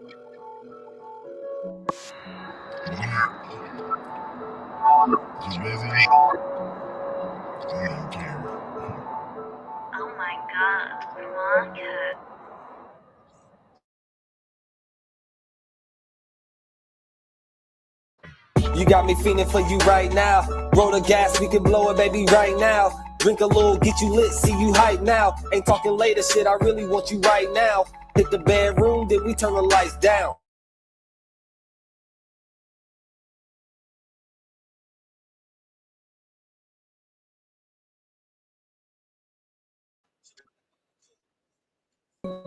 Oh my god, Blanca. You got me feeling for you right now. Roll the gas, we can blow it, baby, right now. Drink a little, get you lit, see you hype now. Ain't talking later, shit, I really want you right now. Hit the bedroom, then we turn the lights down.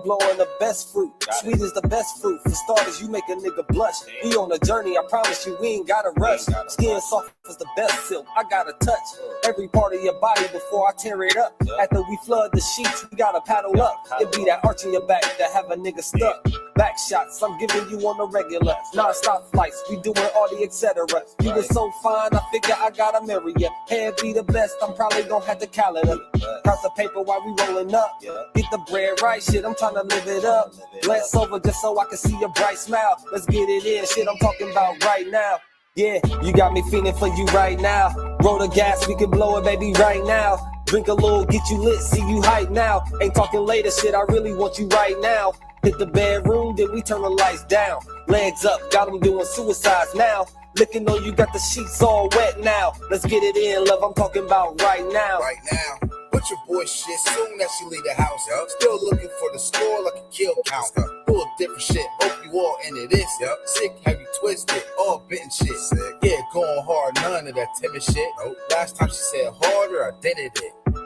Blowing the best fruit, sweet is the best fruit. For starters, you make a nigga blush. We on a journey, I promise you, we ain't gotta rush. Skin soft is the best silk, I gotta touch every part of your body before I tear it up. After we flood the sheets, we gotta paddle up. It be that arch in your back that have a nigga stuck. Back shots, I'm giving you on the regular. Non-stop flights, we doing all the etc. You was so fine, I figure I gotta marry ya. Hair be the best, I'm probably gonna have to calendar. Count the paper while we rolling up. Get the bread right, shit, I'm trying to live it up. Glance over just so I can see your bright smile. Let's get it in, shit, I'm talking about right now. Yeah, you got me feeling for you right now. Roll the gas, we can blow it, baby, right now. Drink a little, get you lit, see you hype now. Ain't talking later, shit, I really want you right now. Hit the bedroom, then we turn the lights down. Legs up, got them doing suicides now. Looking though you got the sheets all wet now. Let's get it in, love, I'm talking about right now. Right now. Put your boy shit soon as she leave the house. Still looking for the score like a kill count. Full of different shit. Hope you all into this. Sick, heavy, twisted, all bitten shit. Yeah, going hard, none of that timid shit. Last time she said harder, I did it.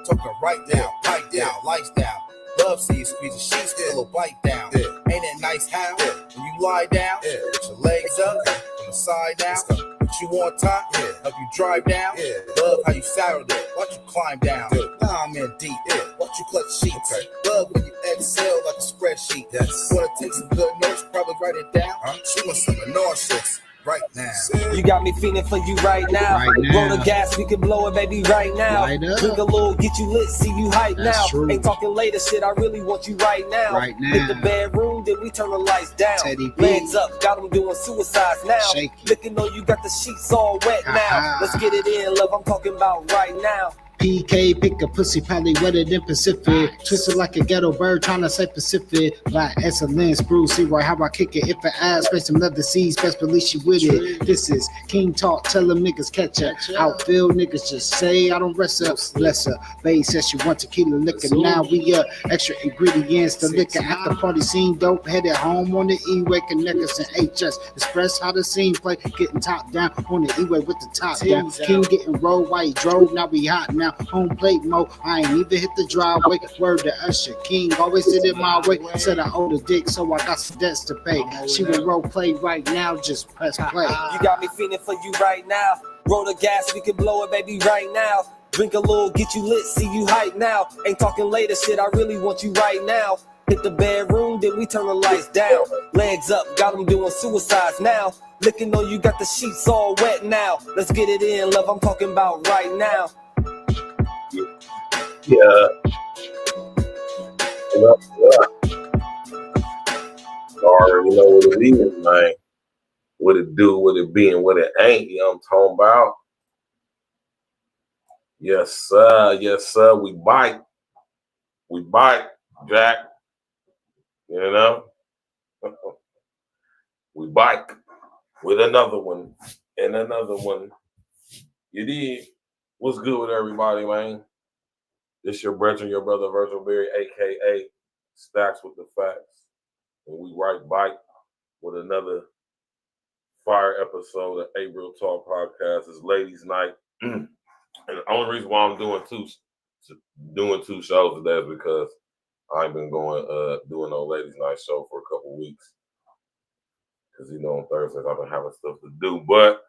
Talking right down, pipe down, lights down. Love see you squeeze the sheets, still a bite down. Ain't it nice how when you lie down, put your legs up, on the side down. Put you on top, help you drive down. Love how you saddled it, watch you climb down. Now I'm in deep, watch you clutch sheets. Love when you exhale like a spreadsheet. Wanna take some good notes, probably write it down. She wants some nauseous right now. You got me feeling for you right now. Roll the gas, we can blow it, baby, right now. Drink a little, get you lit, see you hype now. Ain't talking later, shit, I really want you right now. Hit the bedroom, then we turn the lights down. Legs up, got them doing suicides now. Looking though you got the sheets all wet now. Let's get it in, love, I'm talking about right now. PK, pick a pussy, probably wetter than Pacific. Twisted like a ghetto bird, trying to say Pacific. Like excellence, Bruce, see right how I kick it. If I ask, face some leather seeds, best believe she with it. This is King Talk, tell them niggas catch her. Outfield niggas just say I don't rest up. Bless her. Babe says she want tequila liquor. Now we extra ingredients, the liquor. After party scene, dope, headed home on the E-way. Connectors and HS. Express how the scene play. Getting top down on the E-way with the top down. King getting rolled while he drove, now we hot now. Home plate mode, I ain't even hit the driveway. Word to Usher, King always did it my way. Said I owed a dick, so I got some debts to pay. She will role play right now, just press play. You got me feeling for you right now. Roll the gas, we can blow it, baby, right now. Drink a little, get you lit, see you hype now. Ain't talking later, shit, I really want you right now. Hit the bedroom, then we turn the lights down. Legs up, got them doing suicides now. Looking though you got the sheets all wet now. Let's get it in, love, I'm talking about right now. Yeah. You already know what it is, man. What it do, what it be, and what it ain't. You know what I'm talking about? Yes, sir. Yes, sir. We bite. We bite, Jack. You know? We bike with another one and another one. You did. What's good with everybody, man? This your brethren, your brother Virgil Berry, a.k.a. Stacks with the Facts. And we right bike with another fire episode of A Real Talk Podcast. It's Ladies Night. And the only reason why I'm doing two shows today is because I ain't been doing no Ladies Night show for a couple weeks. Because, you know, on Thursdays I've been having stuff to do. But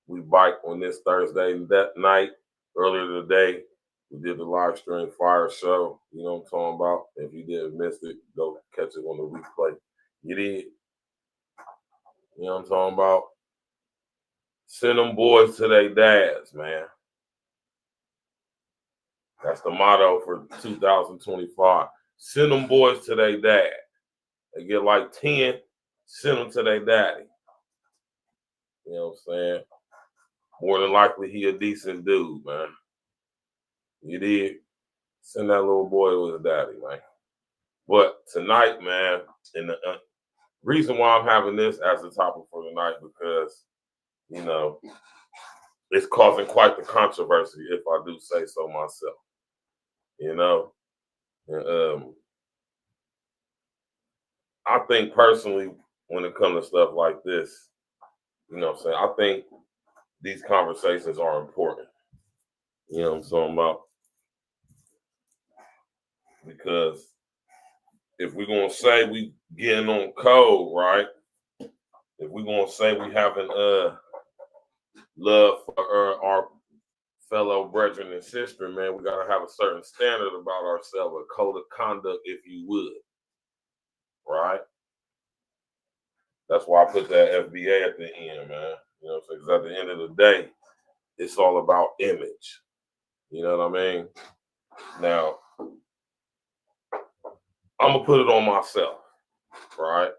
we bike on this Thursday that night. Earlier today, we did the live stream fire show. You know what I'm talking about? If you didn't miss it, go catch it on the replay. You did. You know what I'm talking about? Send them boys to their dads, man. That's the motto for 2025. Send them boys to their dad. They get like 10, send them to their daddy. You know what I'm saying? More than likely, he a decent dude, man. You did. Send that little boy to his daddy, man. But tonight, man, and the reason why I'm having this as the topic for tonight, because, you know, it's causing quite the controversy, if I do say so myself. You know? And, I think personally, when it comes to stuff like this, you know what I'm saying, I think these conversations are important. You know what I'm talking about? Because if we're going to say we getting on code, right? If we're going to say we having love for our fellow brethren and sister, man, we got to have a certain standard about ourselves, a code of conduct, if you would, right? That's why I put that FBA at the end, man. You know what I'm saying? Because at the end of the day, it's all about image. You know what I mean? Now, I'm going to put it on myself, right?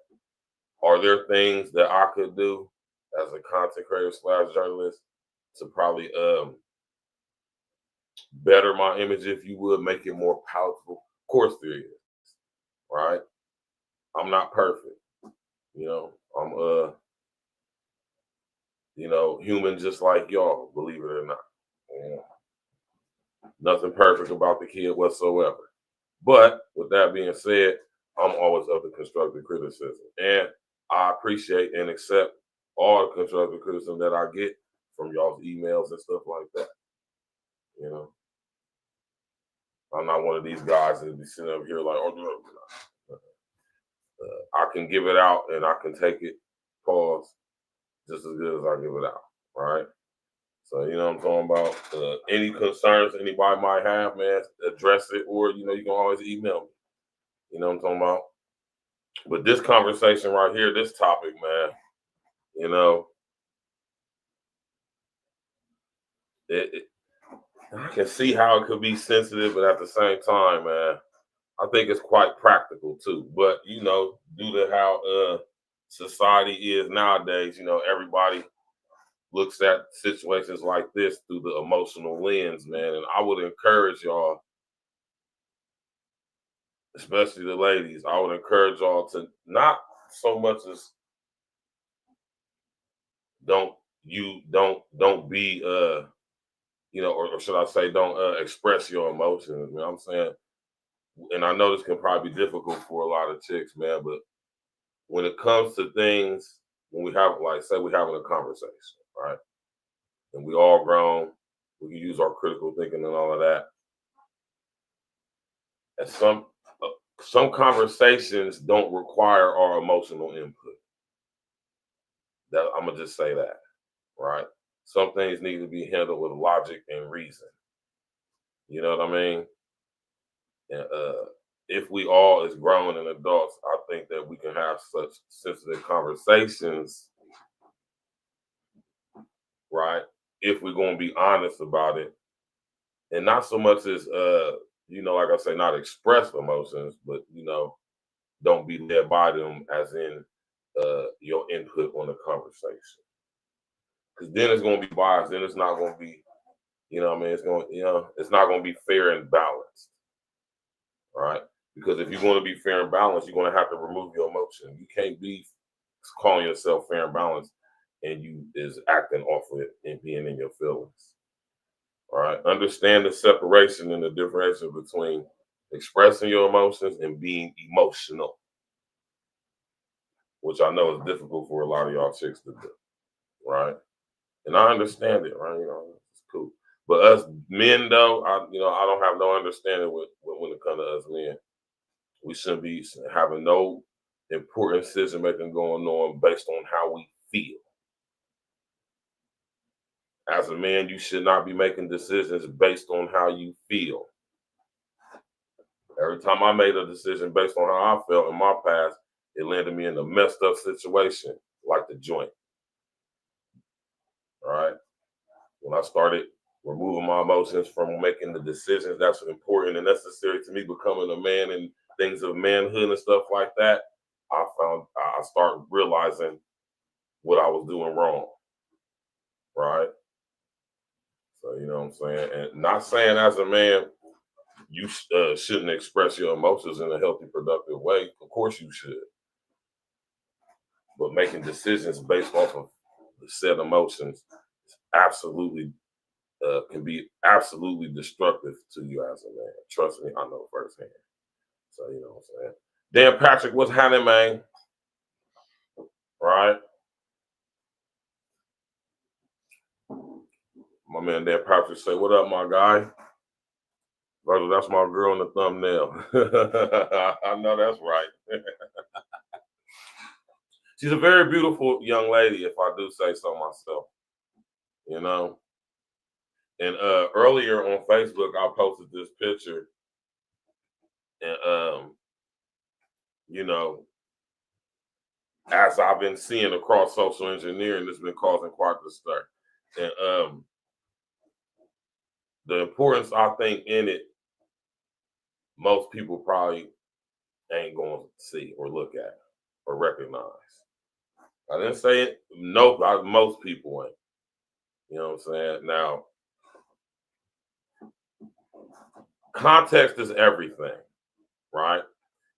Are there things that I could do as a content creator / journalist to probably better my image, if you would, make it more palatable? Of course there is, right? I'm not perfect. You know, I'm you know, human just like y'all, believe it or not. Yeah. Nothing perfect about the kid whatsoever. But with that being said, I'm always up to constructive criticism. And I appreciate and accept all the constructive criticism that I get from y'all's emails and stuff like that. You know, I'm not one of these guys that be sitting up here like, oh, no. I can give it out and I can take it, pause, just as good as I give it out, right? So, you know what I'm talking about? Any concerns anybody might have, man, address it, or, you know, you can always email me. You know what I'm talking about? But this conversation right here, this topic, man, you know, I can see how it could be sensitive, but at the same time, man, I think it's quite practical too. But, you know, due to how society is nowadays, you know, everybody looks at situations like this through the emotional lens, man. And I would encourage y'all, especially the ladies, I would encourage y'all to not so much as don't be you know, or should I say, don't express your emotions. You know what I'm saying? And I know this can probably be difficult for a lot of chicks, man, but when it comes to things, when we have, like, say we're having a conversation, right? And we all grown, we can use our critical thinking and all of that. And some conversations don't require our emotional input. That I'm gonna just say that, right? Some things need to be handled with logic and reason. You know what I mean? And if we all as grown and adults, I think that we can have such sensitive conversations, right? If we're gonna be honest about it, and not so much as you know, like I say, not express emotions, but, you know, don't be led by them, as in your input on the conversation. Because then it's gonna be biased. Then it's not gonna be, you know what I mean, it's going, you know, it's not gonna be fair and balanced. Right? Because if you're going to be fair and balanced, you're going to have to remove your emotion. You can't be calling yourself fair and balanced and you is acting off of it and being in your feelings. All right. Understand the separation and the differentiation between expressing your emotions and being emotional, which I know is difficult for a lot of y'all chicks to do. Right. And I understand it, right? You know, it's cool. But us men, though, I don't have no understanding with when it comes to us men. We shouldn't be having no important decision making going on based on how we feel. As a man, you should not be making decisions based on how you feel. Every time I made a decision based on how I felt in my past, it landed me in a messed up situation, like the joint. All right. When I started removing my emotions from making the decisions that's important and necessary to me becoming a man and things of manhood and stuff like that, I started realizing what I was doing wrong, right? So you know what I'm saying, and not saying as a man you shouldn't express your emotions in a healthy, productive way. Of course you should, but making decisions based off of the said emotions absolutely can be absolutely destructive to you as a man. Trust me, I know firsthand. So you know what I'm saying. Dan Patrick, what's happening, man? Right? My man Dan Patrick say, "What up, my guy?" Brother, that's my girl in the thumbnail. I know that's right. She's a very beautiful young lady, if I do say so myself. You know. And earlier on Facebook, I posted this picture, and you know, as I've been seeing across social engineering, it's been causing quite the stir. And the importance I think in it, most people probably ain't going to see or look at or recognize. I didn't say it. No, most people ain't. You know what I'm saying? Now, context is everything, right?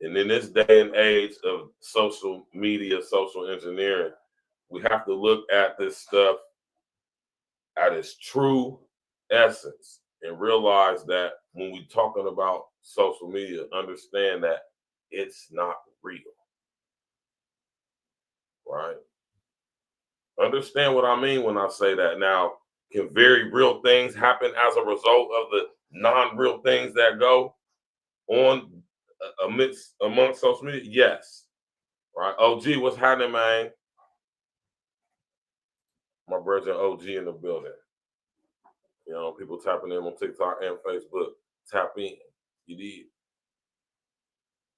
And in this day and age of social media, social engineering, we have to look at this stuff at its true essence and realize that when we're talking about social media, understand that it's not real, right? Understand what I mean when I say that. Now, can very real things happen as a result of the non-real things that go on amongst social media? Yes. Right. OG, what's happening, man? My brother OG in the building. You know, people tapping in on TikTok and Facebook. Tap in. You did.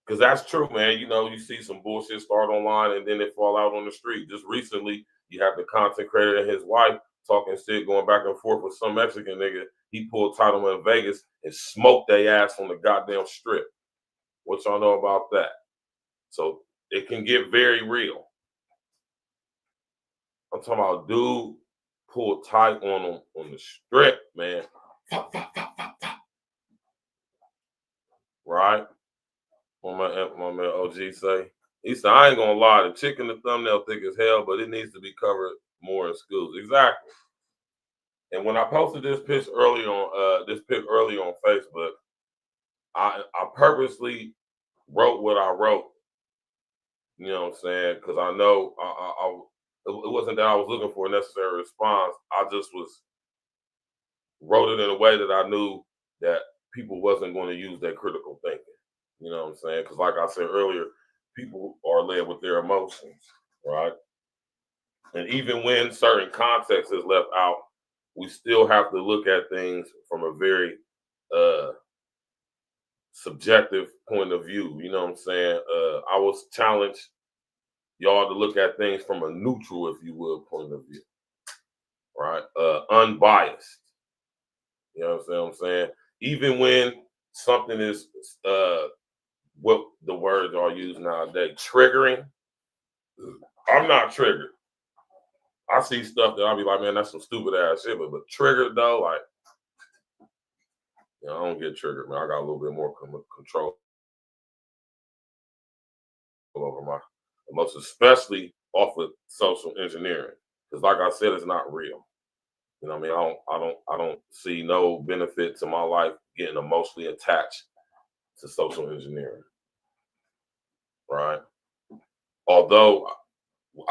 Because that's true, man. You know, you see some bullshit start online and then it fall out on the street. Just recently, you have the content creator and his wife talking shit, going back and forth with some Mexican nigga. He pulled title in Vegas and smoked their ass on the goddamn strip. What y'all know about that? So it can get very real. I'm talking about dude pulled tight on him on the strip, man. Right? What my man OG say. He said, I ain't gonna lie, the chick in the thumbnail thick as hell, but it needs to be covered more in schools. Exactly. And when I posted this pic early on Facebook, I purposely wrote what I wrote. You know what I'm saying? Because I know it wasn't that I was looking for a necessary response. I just wrote it in a way that I knew that people wasn't going to use their critical thinking. You know what I'm saying? Because like I said earlier, people are led with their emotions, right? And even when certain context is left out, we still have to look at things from a very subjective point of view. You know what I'm saying? I was challenged y'all to look at things from a neutral, if you will, point of view, right? Unbiased. You know what I'm saying? Even when something is what the words are used nowadays, triggering, I'm not triggered. I see stuff that I'll be like, man, that's some stupid ass shit. But triggered though, like, you know, I don't get triggered, man. I got a little bit more control over my emotions, especially off of social engineering. Because, like I said, it's not real. You know what I mean? I don't see no benefit to my life getting emotionally attached to social engineering, right? Although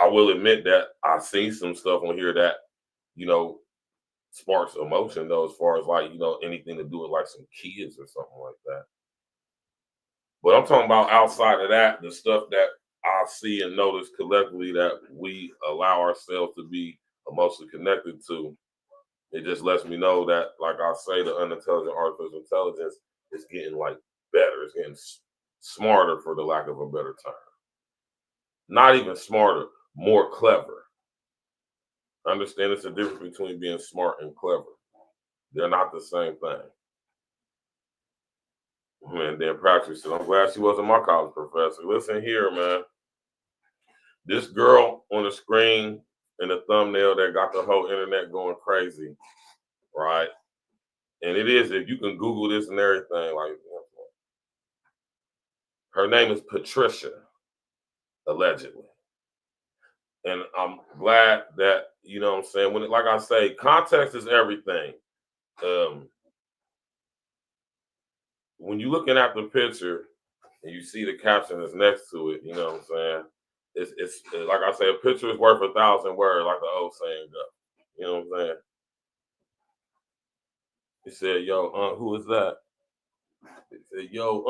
I will admit that I see some stuff on here that, you know, sparks emotion though, as far as like, you know, anything to do with like some kids or something like that. But I'm talking about outside of that, the stuff that I see and notice collectively that we allow ourselves to be emotionally connected to. It just lets me know that, like I say, the unintelligent artificial intelligence is getting like better. It's getting smarter, for the lack of a better term. Not even smarter, more clever. Understand it's a difference between being smart and clever. They're not the same thing. Man, Dan Patrick said, I'm glad she wasn't my college professor. Listen here, man. This girl on the screen in the thumbnail that got the whole internet going crazy, right? And it is, if you can Google this and everything, like, her name is Patricia, allegedly. And I'm glad that, you know what I'm saying, when it, like I say, context is everything. When you're looking at the picture and you see the caption that's next to it, you know what I'm saying? It's like I say, a picture is worth 1,000 words, like the old saying goes. You know what I'm saying? He said, "Yo, who is that?" He said, "Yo,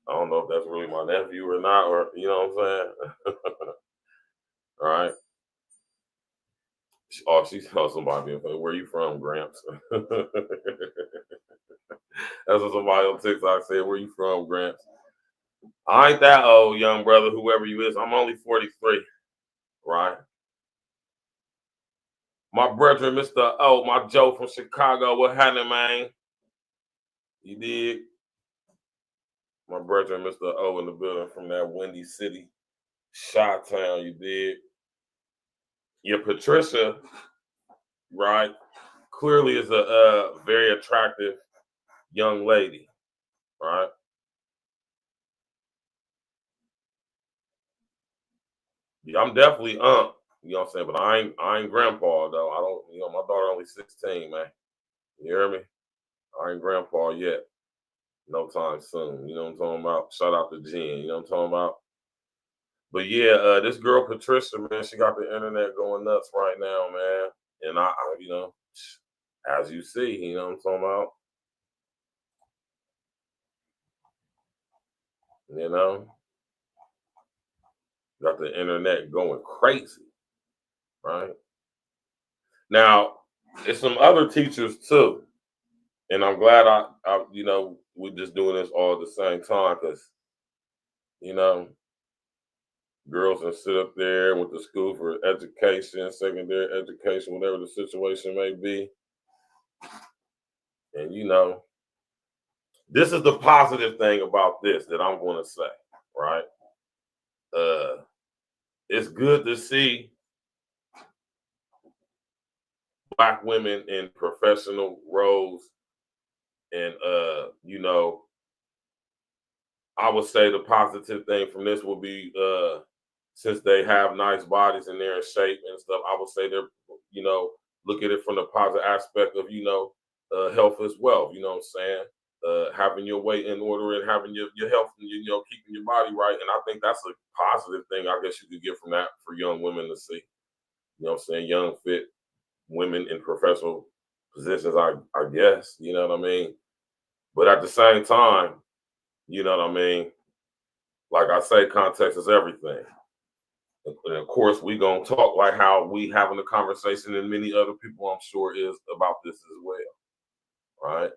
I don't know if that's really my nephew or not, or you know what I'm saying?" All right. Oh, she saw somebody. Where you from, Gramps? That's what somebody on TikTok said. Where you from, Gramps? I ain't that old, young brother, whoever you is. I'm only 43, right? My brother, Mr. O, my Joe from Chicago. What happening, man? You did? My brother, Mr. O, in the building from that Windy City, Chi-Town. You did? Yeah, Patricia, right? Clearly is a very attractive young lady, right? Yeah, I'm definitely you know what I'm saying, but I ain't grandpa though. I don't, you know, my daughter only 16, man. You hear me? I ain't grandpa yet. No time soon. You know what I'm talking about? Shout out to Jen. You know what I'm talking about? But yeah, this girl Patricia, man, she got the internet going nuts right now, man. And I you know, as you see, you know what I'm talking about? You know, got the internet going crazy, right? Now, it's some other teachers too. And I'm glad you know, we're just doing this all at the same time because, you know, girls can sit up there with the school for education, secondary education, whatever the situation may be. And, you know, this is the positive thing about this that I'm going to say, right? It's good to see Black women in professional roles. And, you know, I would say the positive thing from this will be, since they have nice bodies and they're in shape and stuff, I would say they're, you know, look at it from the positive aspect of, you know, health as well. You know what I'm saying? Having your weight in order and having your health, and, you know, keeping your body right. And I think that's a positive thing I guess you could get from that for young women to see. You know what I'm saying? Young, fit women in professional positions, I guess. You know what I mean? But at the same time, you know what I mean? Like I say, context is everything. And of course, we gonna talk like how we having a conversation, and many other people, I'm sure, is about this as well. Right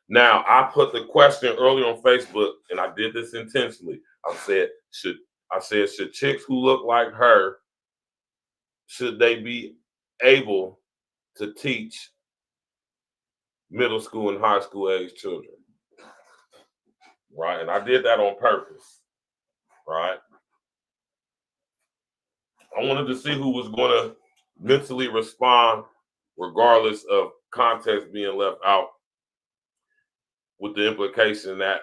now, I put the question earlier on Facebook, and I did this intentionally. Should chicks who look like her, should they be able to teach middle school and high school age children? Right, and I did that on purpose. Right, I wanted to see who was going to mentally respond, regardless of context being left out, with the implication that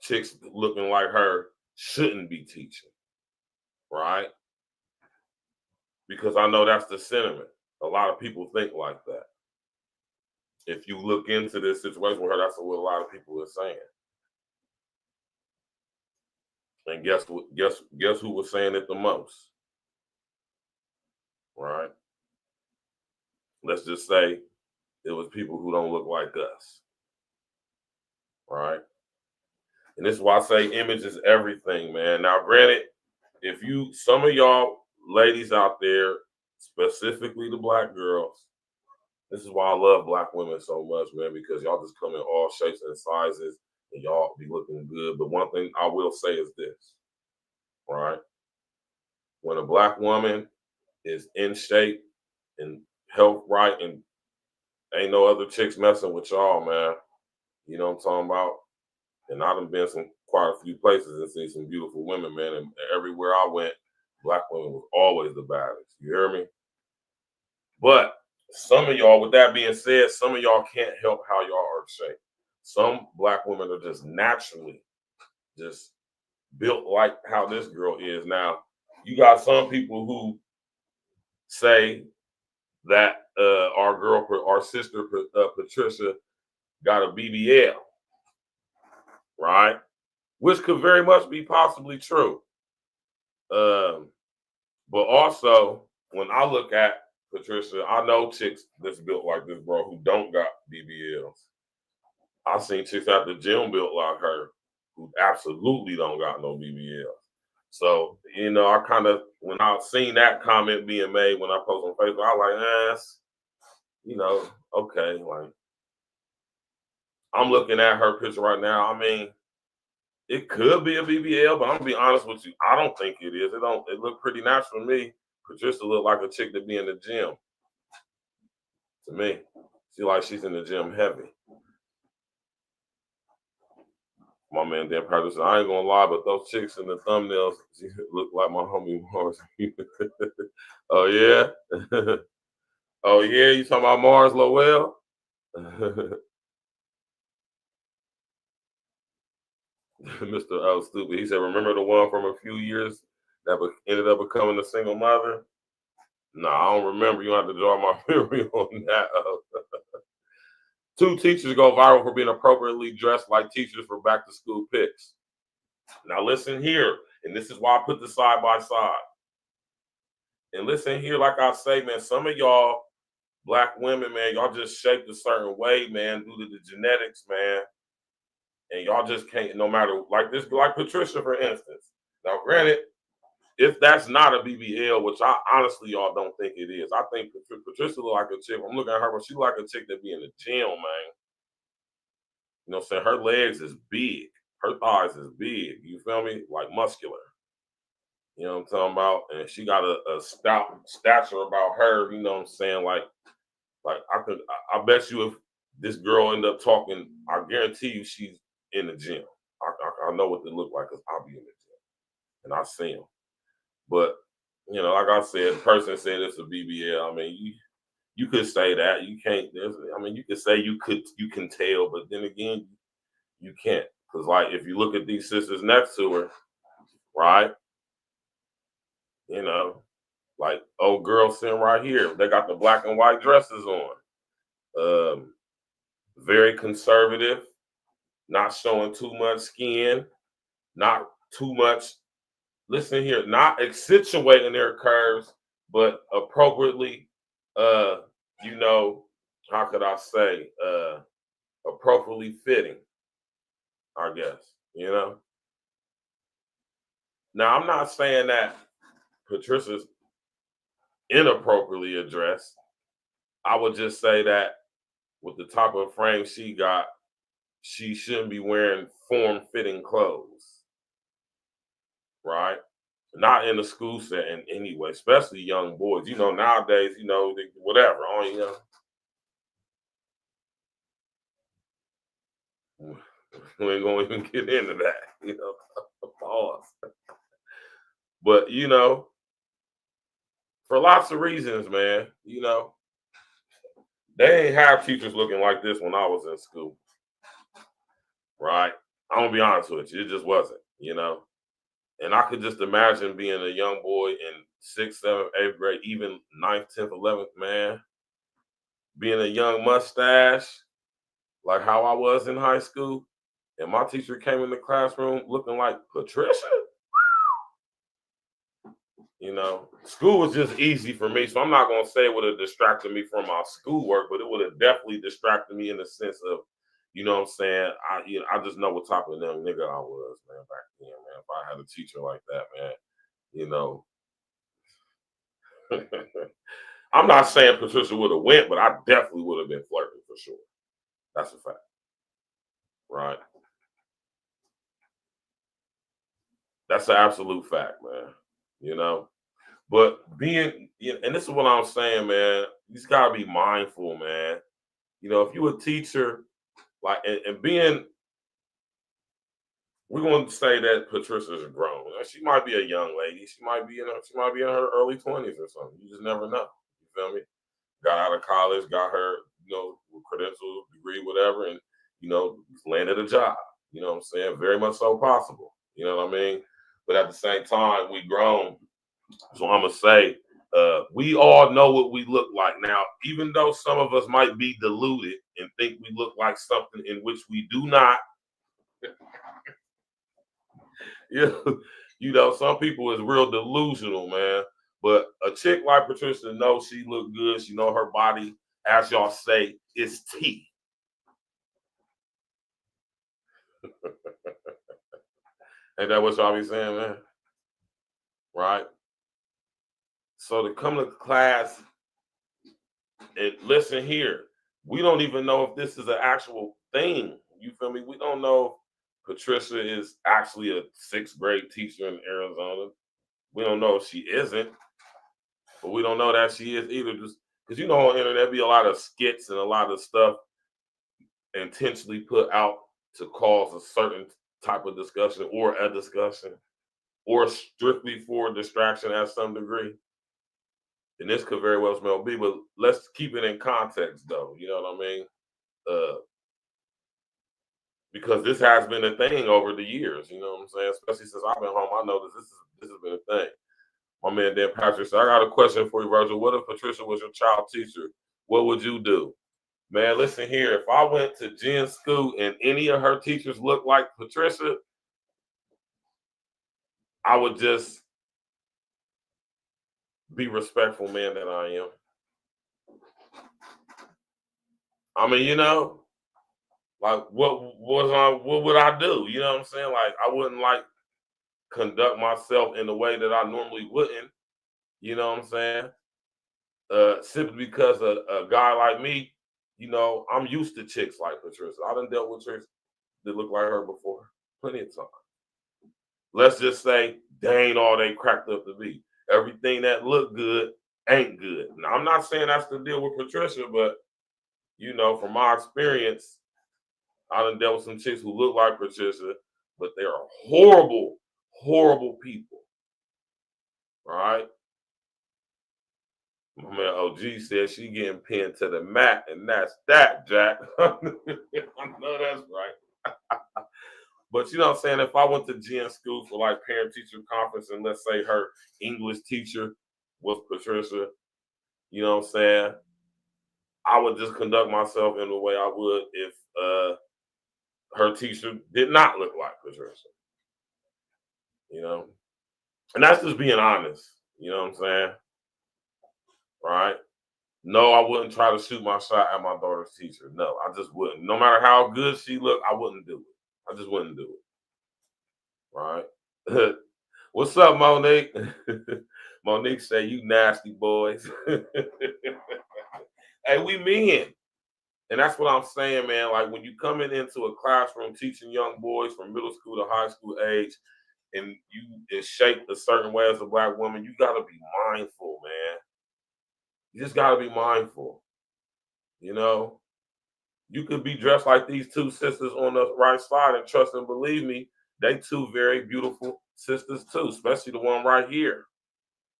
chicks looking like her shouldn't be teaching, right? Because I know that's the sentiment. A lot of people think like that. If you look into this situation with her, that's what a lot of people are saying. And guess what? Guess who was saying it the most? Right? Let's just say it was people who don't look like us. Right? And this is why I say image is everything, man. Now, granted, if you, some of y'all ladies out there, specifically the Black girls, this is why I love Black women so much, man, because y'all just come in all shapes and sizes and y'all be looking good. But one thing I will say is this, right? When a Black woman is in shape and health right, and ain't no other chicks messing with y'all, man. You know what I'm talking about? And I've been quite a few places and seen some beautiful women, man. And everywhere I went, black women was always the baddest. You hear me? But some of y'all, with that being said, some of y'all can't help how y'all are shaped. Some black women are just naturally just built like how this girl is. Now, you got some people who say that our sister Patricia got a BBL, right? Which could very much be possibly true. But also, when I look at Patricia, I know chicks that's built like this, bro, who don't got BBLs. I seen chicks at the gym built like her who absolutely don't got no BBLs. So, you know, I kind of, when I seen that comment being made when I post on Facebook, I like, you know, okay, like, I'm looking at her picture right now. I mean, it could be a BBL, but I'm gonna be honest with you. I don't think it is. It look pretty natural to me. Patricia look like a chick that be in the gym. To me, she's in the gym heavy. My man Dan Practice, I ain't gonna lie, but those chicks in the thumbnails look like my homie Mars. Oh yeah, oh yeah, you talking about Mars Lowell? Mr. Stupid. He said, remember the one from a few years that ended up becoming a single mother? No, I don't remember. You don't have to draw my memory on that. 2 teachers go viral for being appropriately dressed like teachers for back to school pics. Now listen here, and this is why I put this side by side. And listen here, like I say, man, some of y'all black women, man, y'all just shaped a certain way, man, due to the genetics, man. And y'all just can't, no matter, like Patricia, for instance. Now, granted, if that's not a BBL, which I honestly y'all don't think it is, I think Patricia look like a chick. I'm looking at her, but she like a chick that be in the gym, man. You know what I'm saying? Her legs is big. Her thighs is big. You feel me? Like muscular. You know what I'm talking about? And she got a stout stature about her, you know what I'm saying? Like I bet you if this girl end up talking, I guarantee you she's in the gym. I know what they look like because I'll be in the gym. And I see them. But, you know, like I said, the person said it's a BBL. I mean, you could say that. You can't, you could say you can tell, but then again, you can't. Because, like, if you look at these sisters next to her, right? You know, like old girl sitting right here. They got the black and white dresses on. Very conservative, not showing too much skin, not too much. Listen here, not accentuating their curves, but appropriately, you know, how could I say, appropriately fitting, I guess, you know. Now, I'm not saying that Patricia's inappropriately addressed. I would just say that with the type of frame she got, she shouldn't be wearing form-fitting clothes, right? Not in the school setting anyway, especially young boys. You know, nowadays, you know, whatever, you know. We ain't gonna even get into that, you know. Pause. But you know, for lots of reasons, man, you know, they ain't have teachers looking like this when I was in school. Right? I'm gonna be honest with you, it just wasn't, you know. And I could just imagine being a young boy in 6th, 7th, 8th grade, even 9th, 10th, 11th, man, being a young mustache, like how I was in high school, and my teacher came in the classroom looking like Patricia. You know, school was just easy for me, so I'm not gonna say it would have distracted me from my schoolwork, but it would have definitely distracted me in the sense of, you know what I'm saying? I just know what type of young nigga I was, man, back then, man. If I had a teacher like that, man, you know. I'm not saying Patricia would have went, but I definitely would have been flirting for sure. That's a fact. Right? That's an absolute fact, man. You know? But and this is what I'm saying, man, you just gotta be mindful, man. You know, if you a teacher, like, and being we're going to say that Patricia's grown. She might be a young lady. She might be in her early 20s or something. You just never know. You feel me? Got out of college, got her, credentials, degree, whatever, and landed a job. You know what I'm saying? Very much so possible. You know what I mean? But at the same time, we grown. So I'm gonna say, we all know what we look like now. Even though some of us might be deluded and think we look like something in which we do not. Some people is real delusional, man. But a chick like Patricia knows she look good. She know her body, as y'all say, is T. Ain't that what y'all be saying, man? Right? So to come to class and listen here, we don't even know if this is an actual thing. You feel me? We don't know if Patricia is actually a 6th grade teacher in Arizona. We don't know if she isn't, but we don't know that she is either. Just because on the internet be a lot of skits and a lot of stuff intentionally put out to cause a certain type of discussion or a discussion or strictly for distraction at some degree. And this could very well be, but let's keep it in context though. You know what I mean? Because this has been a thing over the years, you know what I'm saying? Especially since I've been home, I know this has been a thing. My man Dan Patrick said, I got a question for you, Virgil. What if Patricia was your child teacher? What would you do? Man, listen here. If I went to Gen School and any of her teachers looked like Patricia, I would just be respectful man that I am. I mean, like what would I do? You know what I'm saying? Like I wouldn't conduct myself in the way that I normally wouldn't. You know what I'm saying? Simply because a guy like me, I'm used to chicks like Patricia. I done dealt with chicks that look like her before, plenty of time. Let's just say they ain't all they cracked up to be. Everything that look good ain't good. Now, I'm not saying that's the deal with Patricia, but from my experience, I done dealt with some chicks who look like Patricia, but they are horrible, horrible people. All right? My man OG said she getting pinned to the mat, and that's that, Jack. I know that's right. But you know what I'm saying? If I went to Gen School for parent-teacher conference and let's say her English teacher was Patricia, you know what I'm saying? I would just conduct myself in the way I would if her teacher did not look like Patricia. And that's just being honest. You know what I'm saying? Right? No, I wouldn't try to shoot my shot at my daughter's teacher. No, I just wouldn't. No matter how good she looked, I wouldn't do it. I just wouldn't do it. Right? What's up, Monique? Monique say, you nasty boys. Hey, we men. And that's what I'm saying, man. Like when you coming into a classroom teaching young boys from middle school to high school age, and you is shaped a certain way as a Black woman, you gotta be mindful, man. You just gotta be mindful. You could be dressed like these two sisters on the right side, and trust and believe me, they two very beautiful sisters too, especially the one right here.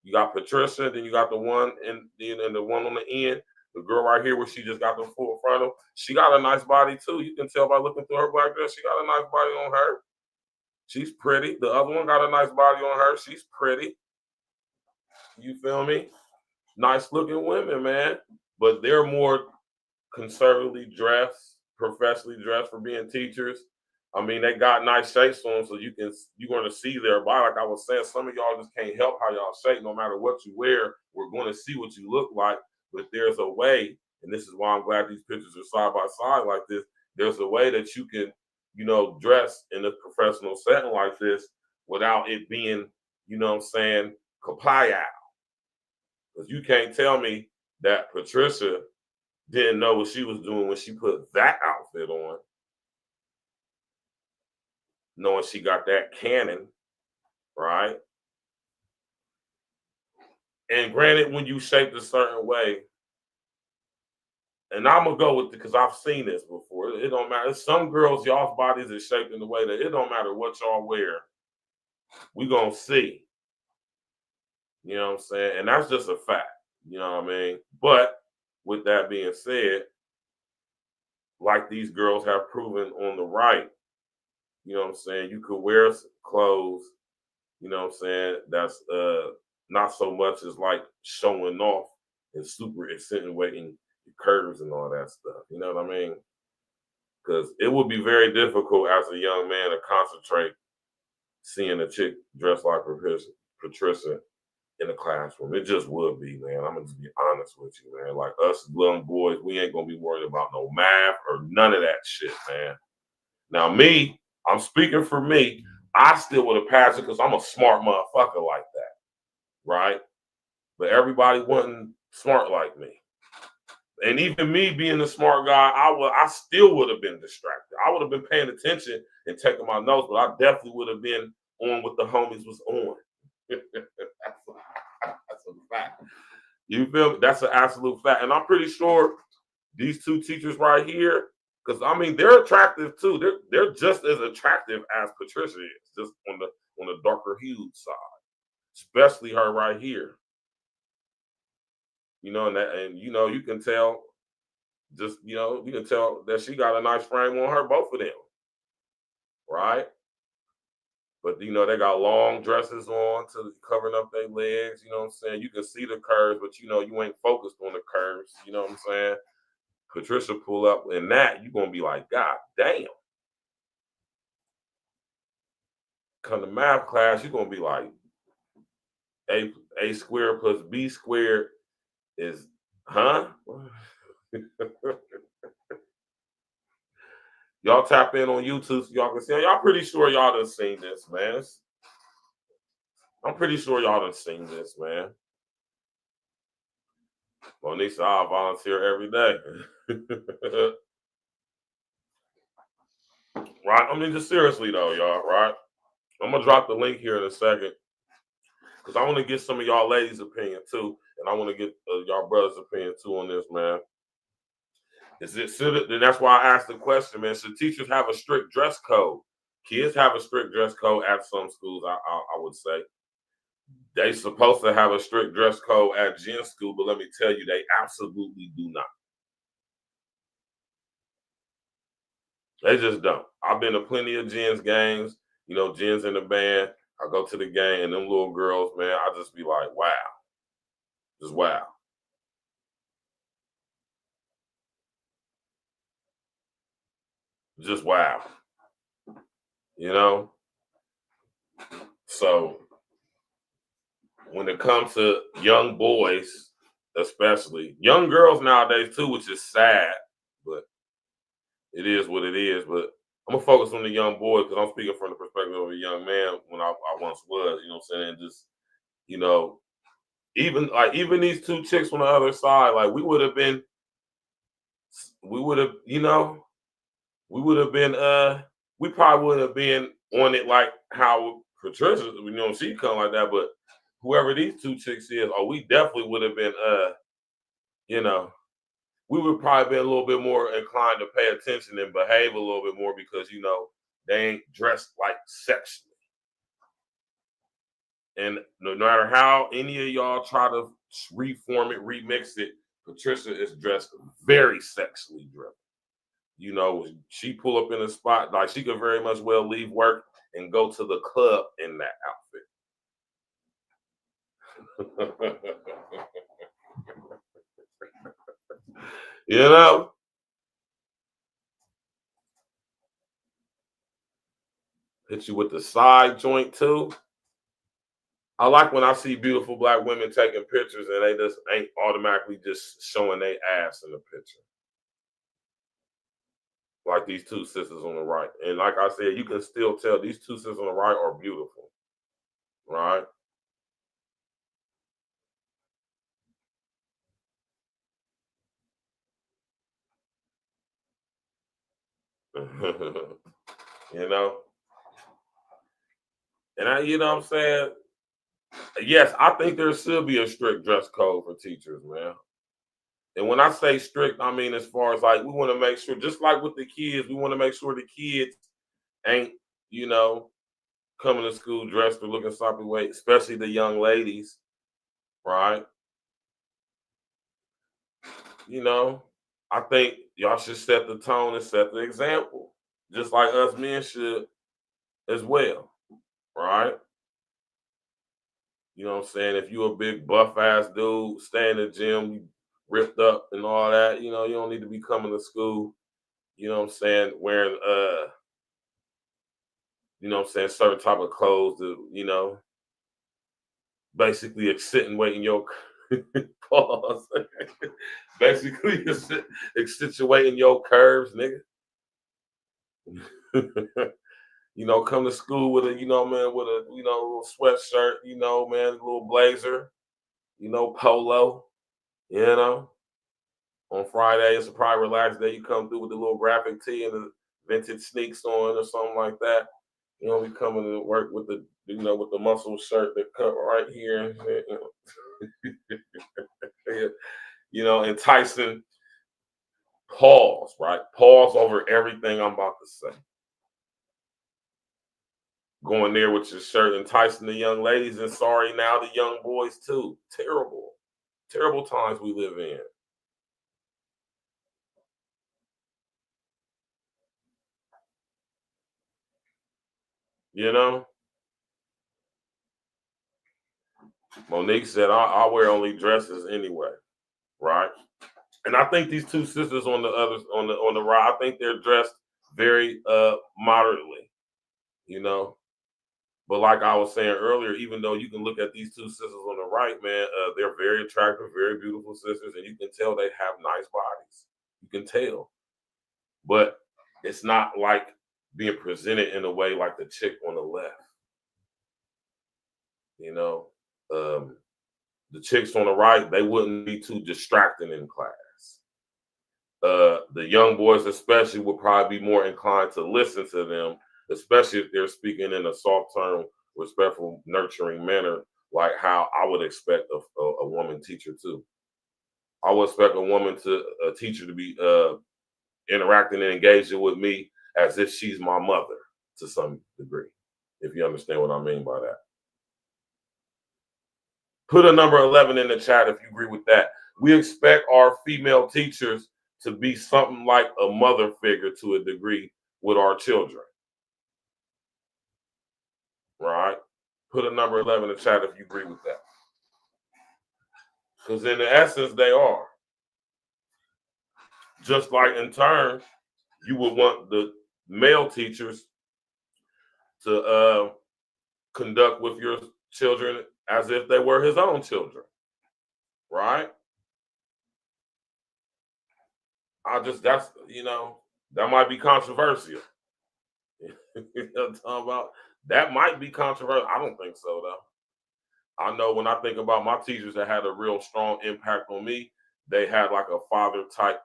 You got Patricia, then you got the one and the one on the end. The girl right here where she just got the full frontal. She got a nice body too. You can tell by looking through her black dress. She got a nice body on her. She's pretty. The other one got a nice body on her. She's pretty. You feel me? Nice looking women, man. But they're more conservatively dressed, professionally dressed for being teachers. I mean, they got nice shapes on them, so you're going to see their body. Like I was saying, some of y'all just can't help how y'all shape. No matter what you wear, we're going to see what you look like. But there's a way, and this is why I'm glad these pictures are side by side like this. There's a way that you can, dress in a professional setting like this without it being, kapaya. Because you can't tell me that Patricia didn't know what she was doing when she put that outfit on, knowing she got that cannon, right? And granted, when you shaped a certain way, and I'm gonna go with it because I've seen this before. It don't matter. Some girls, y'all's bodies is shaped in the way that it don't matter what y'all wear. We gonna see. You know what I'm saying? And that's just a fact. You know what I mean? But with that being said, like these girls have proven on the right, you know what I'm saying? You could wear clothes, you know what I'm saying, that's not so much as like showing off and super accentuating your curves and all that stuff. You know what I mean? Because it would be very difficult as a young man to concentrate seeing a chick dressed like Patricia in the classroom. It just would be, man. I'm gonna just be honest with you, man. Like us young boys, we ain't gonna be worried about no math or none of that shit, man. Now, me, I'm speaking for me. I still would have passed it because I'm a smart motherfucker like that, right? But everybody wasn't smart like me. And even me being the smart guy, I still would have been distracted. I would have been paying attention and taking my notes, but I definitely would have been on what the homies was on. That's a fact. You feel me? That's an absolute fact. And I'm pretty sure these two teachers right here, because I mean they're attractive too. They're just as attractive as Patricia is, just on the darker hued side. Especially her right here. You know, and you know, you can tell just, you know, you can tell that she got a nice frame on her, both of them. Right? But you know, they got long dresses on to covering up their legs, you know what I'm saying? You can see the curves, but you know, you ain't focused on the curves, you know what I'm saying? Patricia pull up in that, you're gonna be like, God damn. Come to math class, you're gonna be like, A squared plus B squared is, huh? Y'all tap in on YouTube so y'all can see. Y'all pretty sure y'all done seen this, man. I'm pretty sure y'all done seen this, man. Monique said, I volunteer every day. Right? I mean, just seriously though, y'all, right? I'm gonna drop the link here in a second because I want to get some of y'all ladies' opinion too, and I want to get y'all brothers' opinion too on this, man. Then that's why I asked the question, man. Should teachers have a strict dress code? Kids have a strict dress code at some schools, I would say. They supposed to have a strict dress code at gen school, but let me tell you, they absolutely do not. They just don't. I've been to plenty of gens games, you know, gens in the band. I go to the game and them little girls, man, I just be like, wow. Just wow. Just wow. You know? So when it comes to young boys, especially young girls nowadays too, which is sad, but it is what it is. But I'm gonna focus on the young boys because I'm speaking from the perspective of a young man when I once was, you know what I'm saying? Just, you know, even these two chicks on the other side, like we would have, you know, we probably would have been on it like how Patricia, you know, she come like that, but whoever these two chicks is, we definitely would have been, you know, we would probably be a little bit more inclined to pay attention and behave a little bit more because, you know, they ain't dressed like sexually. And no matter how any of y'all try to reform it, remix it, Patricia is dressed very sexually driven. You know, she pull up in a spot, like she could very much well leave work and go to the club in that outfit. You know? Hit you with the side joint too. I like when I see beautiful black women taking pictures and they just ain't automatically just showing their ass in the picture. Like these two sisters on the right. And like I said, you can still tell these two sisters on the right are beautiful. Right? You know? And you know what I'm saying? Yes, I think there should be a strict dress code for teachers, man. And when I say strict, I mean as far as like we want to make sure, just like with the kids, we want to make sure the kids ain't, you know, coming to school dressed or looking sloppy way, especially the young ladies, right? You know, I think y'all should set the tone and set the example, just like us men should as well, right? You know what I'm saying? If you a big buff ass dude, stay in the gym, you ripped up and all that, you know, you don't need to be coming to school, you know what I'm saying, wearing you know what I'm saying, certain type of clothes to, you know, basically accentuating your pause. Basically accentuating your curves, nigga. You know, come to school with a, you know, man, with a, you know, little sweatshirt, you know, man, a little blazer, you know, polo, you know. On Friday, it's a private relaxed day. You come through with the little graphic tee and the vintage sneaks on or something like that. You know, we coming to work with the, you know, with the muscle shirt that cut right here. You know, enticing pause, right? Pause over everything I'm about to say. Going there with your shirt, enticing the young ladies, and sorry now the young boys too. Terrible, terrible times we live in. You know, Monique said, I wear only dresses anyway, right? And I think these two sisters on the other on the right, I think they're dressed very moderately, you know. But like I was saying earlier, even though you can look at these two sisters on the right, man, they're very attractive, very beautiful sisters, and you can tell they have nice bodies. You can tell, but it's not like being presented in a way like the chick on the left. You know, the chicks on the right, they wouldn't be too distracting in class. The young boys, especially, would probably be more inclined to listen to them, especially if they're speaking in a soft tone, respectful, nurturing manner, like how I would expect a woman teacher to. I would expect a teacher to be interacting and engaging with me as if she's my mother to some degree, if you understand what I mean by that. Put a number 11 in the chat if you agree with that. We expect our female teachers to be something like a mother figure to a degree with our children. Right? Put a number 11 in the chat if you agree with that. Because in the essence, they are. Just like in turn, you would want the male teachers to conduct with your children as if they were his own children. Right? That's, you know, that might be controversial. You know what I'm talking about? That might be controversial. I don't think so, though. I know when I think about my teachers that had a real strong impact on me, they had like a father type,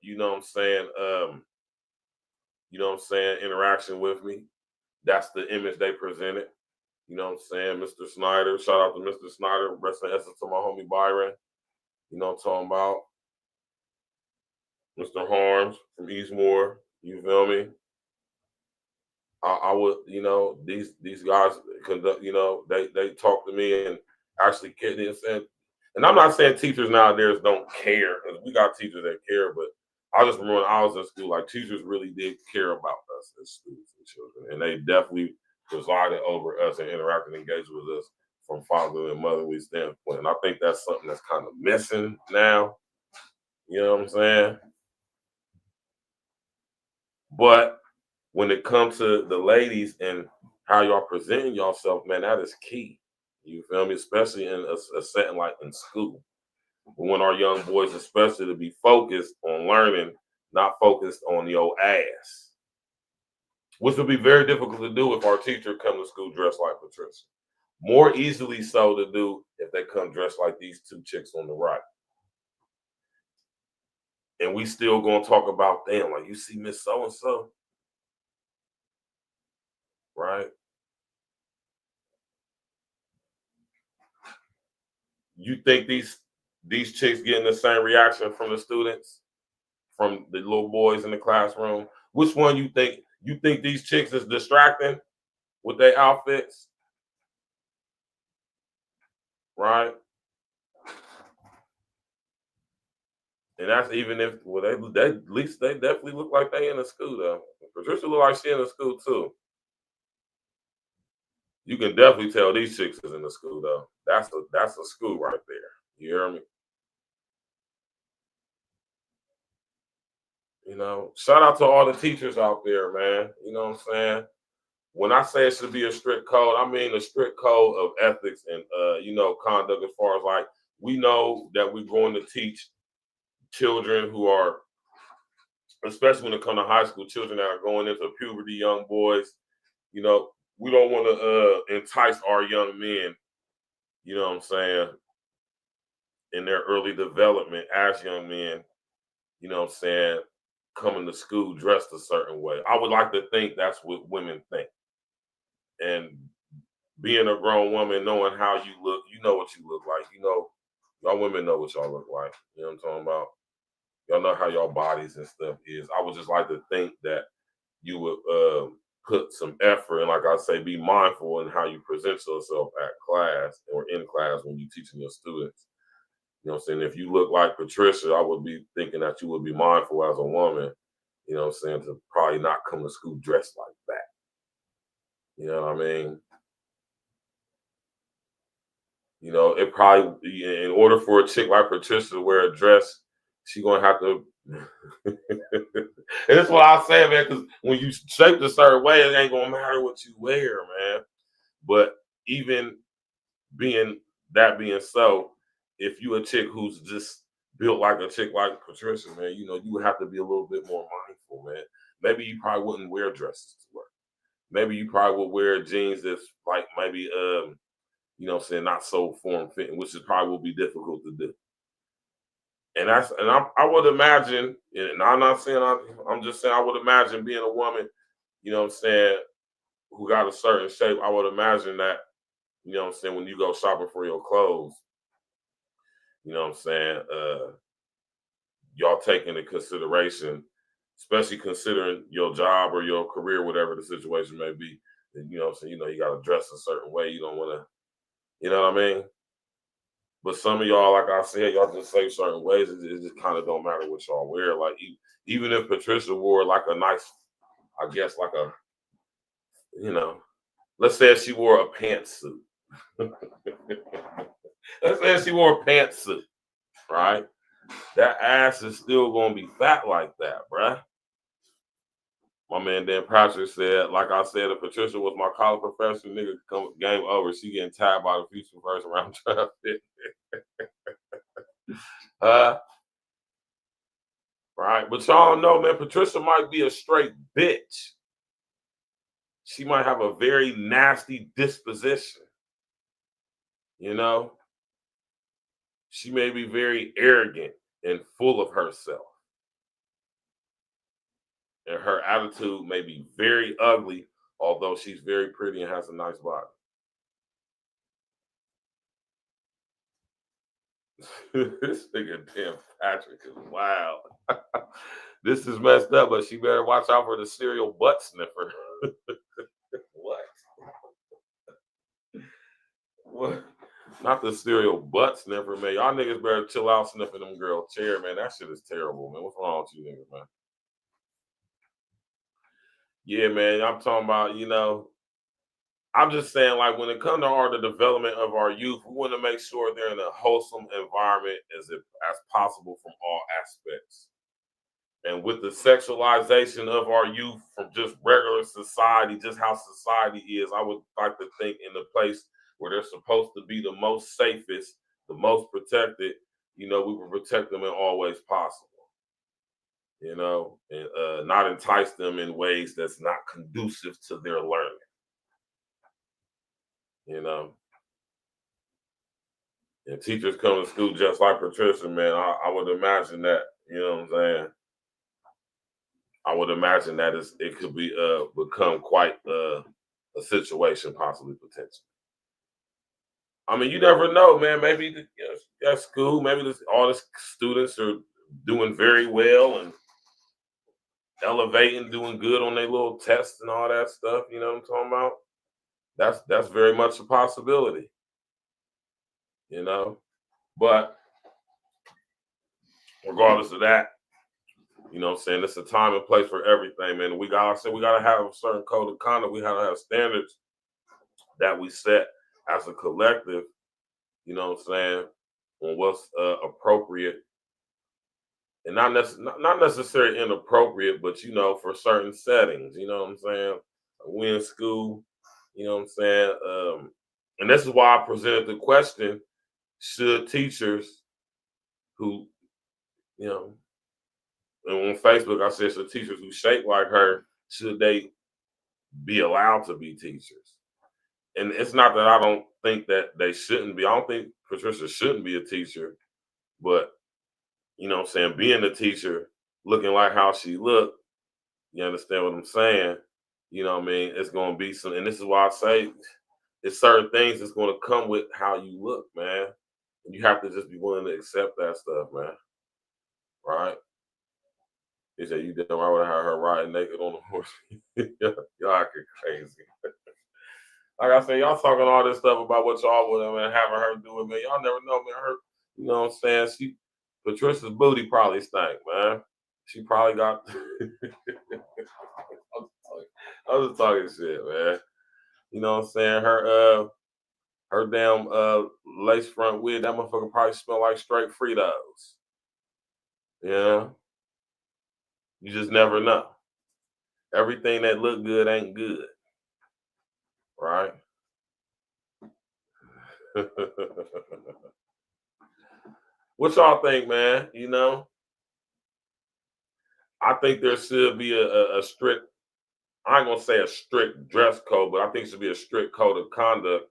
you know what I'm saying, interaction with me. That's the image they presented. You know what I'm saying? Mr. Snyder, shout out to Mr. Snyder, rest in essence to my homie Byron. You know what I'm talking about? Mr. Harms from Eastmore, you feel me? I would, you know, these guys conduct, you know, they talk to me and actually care. And I'm not saying teachers nowadays don't care, because we got teachers that care, but I just remember when I was in school, like teachers really did care about us as students and children, and they definitely presided over us and interacted and engaged with us from fatherly and motherly standpoint. And I think that's something that's kind of missing now. You know what I'm saying? But when it comes to the ladies and how y'all presenting yourself, man, that is key. You feel me? Especially in a setting like in school. We want our young boys, especially, to be focused on learning, not focused on the old ass, which would be very difficult to do if our teacher come to school dressed like Patricia. More easily so to do if they come dressed like these two chicks on the right. And we still gonna talk about them, like, you see Miss So and So, right? You think these chicks getting the same reaction from the students, from the little boys in the classroom? Which one you think? You think these chicks is distracting with their outfits, right? And that's even if, well, they at least they definitely look like they in the school though. Patricia look like she in the school too. You can definitely tell these chicks is in the school though. That's a school right there. You hear me? You know, shout out to all the teachers out there, man. You know what I'm saying? When I say it should be a strict code, I mean a strict code of ethics and conduct, as far as like we know that we're going to teach children who are, especially when it comes to high school, children that are going into puberty, young boys, you know, we don't want to entice our young men, you know what I'm saying, in their early development as young men, you know what I'm saying, coming to school dressed a certain way. I would like to think that's what women think. And being a grown woman, knowing how you look, you know what you look like. You know, y'all women know what y'all look like. You know what I'm talking about? Y'all know how y'all bodies and stuff is. I would just like to think that you would put some effort and, like I say, be mindful in how you present yourself at class or in class when you're teaching your students. You know what I'm saying? If you look like Patricia, I would be thinking that you would be mindful as a woman, you know what I'm saying, to probably not come to school dressed like that. You know what I mean? You know, it probably, in order for a chick like Patricia to wear a dress, she gonna have to. And that's what I say, man. Because when you shaped a certain way, it ain't gonna matter what you wear, man. But even being so, if you a chick who's just built like a chick like Patricia, man, you know, you would have to be a little bit more mindful, man. Maybe you probably wouldn't wear dresses to work. Maybe you probably would wear jeans that's like maybe you know what I'm saying, not so form fitting, which is probably will be difficult to do. And I would imagine, and I'm not saying I'm just saying I would imagine being a woman, you know what I'm saying, who got a certain shape, I would imagine that, you know what I'm saying, when you go shopping for your clothes, you know what I'm saying, y'all take into consideration, especially considering your job or your career, whatever the situation may be, and you know what I'm saying, you know, you gotta dress a certain way. You don't wanna, you know what I mean? But some of y'all, like I said, y'all just say certain ways. It just kind of don't matter what y'all wear. Like even if Patricia wore like a nice, I guess like a, you know, let's say if she wore a pantsuit. Let's say if she wore a pantsuit, right? That ass is still gonna be fat like that, bruh. My man Dan Patrick said, like I said, if Patricia was my college professor, nigga, game over. She getting tied by the future first round draft pick. Right, but y'all know, man, Patricia might be a straight bitch. She might have a very nasty disposition. You know, she may be very arrogant and full of herself. And her attitude may be very ugly, although she's very pretty and has a nice body. This nigga damn Patrick is wild. This is messed up, but she better watch out for the serial butt sniffer. What? What? Not the serial butt sniffer, man. Y'all niggas better chill out sniffing them girl chair, man. That shit is terrible, man. What's wrong with you niggas, man? Yeah, man. I'm talking about, you know, I'm just saying, like, when it comes to the development of our youth, we want to make sure they're in a wholesome environment as possible from all aspects. And with the sexualization of our youth from just regular society, just how society is, I would like to think in the place where they're supposed to be the most safest, the most protected, you know, we will protect them in all ways possible. You know, and not entice them in ways that's not conducive to their learning. You know, and teachers come to school just like Patricia, man. I would imagine that, you know what I'm saying? I would imagine that it could be become quite a situation, possibly potentially. I mean, you never know, man. Maybe at school, maybe all the students are doing very well and elevating, doing good on their little tests and all that stuff. You know what I'm talking about? That's very much a possibility. You know, but regardless of that, you know what I'm saying, it's a time and place for everything, man. We gotta have a certain code of conduct. We gotta have standards that we set as a collective, you know what I'm saying, on what's appropriate and not necessarily inappropriate, but you know, for certain settings, you know what I'm saying? We in school, you know what I'm saying? And this is why I presented the question, should teachers who, you know, and on Facebook I said, should teachers who shape like her, should they be allowed to be teachers? And it's not that I don't think that they shouldn't be. I don't think Patricia shouldn't be a teacher, but you know what I'm saying, being a teacher, looking like how she looked, you understand what I'm saying? You know what I mean? It's gonna be some, and this is why I say it's certain things that's gonna come with how you look, man. And you have to just be willing to accept that stuff, man. Right? He said, you didn't right would have her riding naked on the horse. Y'all acting crazy. Like I said, y'all talking all this stuff about what y'all would have having her do it, man. Y'all never know, man. Her, you know what I'm saying? Patricia's booty probably stank, man. She probably got. I'm just talking shit, man. You know what I'm saying? Her damn lace front wig, that motherfucker probably smell like straight Fritos. Yeah. You just never know. Everything that look good ain't good. Right? What y'all think, man? You know? I think there should be a strict, I ain't gonna say a strict dress code, but I think it should be a strict code of conduct,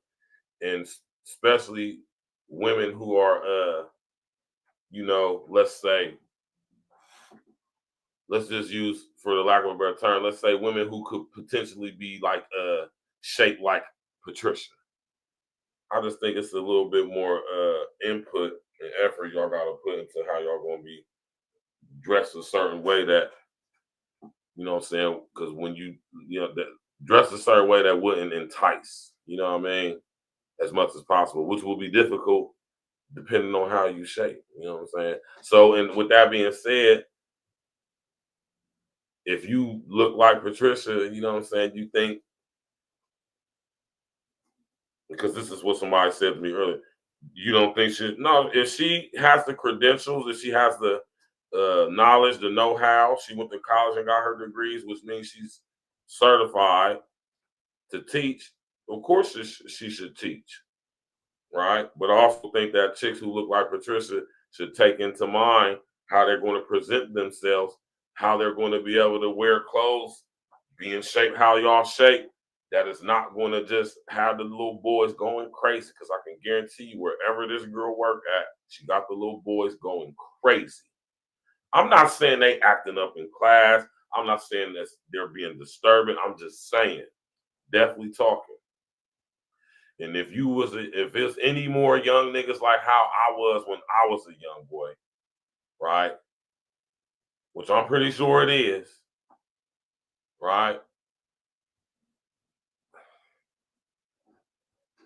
and especially women who are, you know, let's just use, for the lack of a better term, let's say women who could potentially be like shaped like Patricia. I just think it's a little bit more input and effort y'all gotta put into how y'all gonna be dressed a certain way that, you know what I'm saying? Because when you know, that dress a certain way that wouldn't entice, you know what I mean, as much as possible, which will be difficult depending on how you shape, you know what I'm saying? So, and with that being said, if you look like Patricia, you know what I'm saying, you think, because this is what somebody said to me earlier, you don't think no, if she has the credentials, if she has the knowledge, the know-how, she went to college and got her degrees, which means she's certified to teach, of course she should teach, right? But I also think that chicks who look like Patricia should take into mind how they're going to present themselves, how they're going to be able to wear clothes, being shaped how y'all shape, that is not going to just have the little boys going crazy, because I can guarantee you wherever this girl work at, she got the little boys going crazy. I'm not saying they acting up in class. I'm not saying that they're being disturbing. I'm just saying, definitely talking. And if there's any more young niggas like how I was when I was a young boy, right? Which I'm pretty sure it is, right?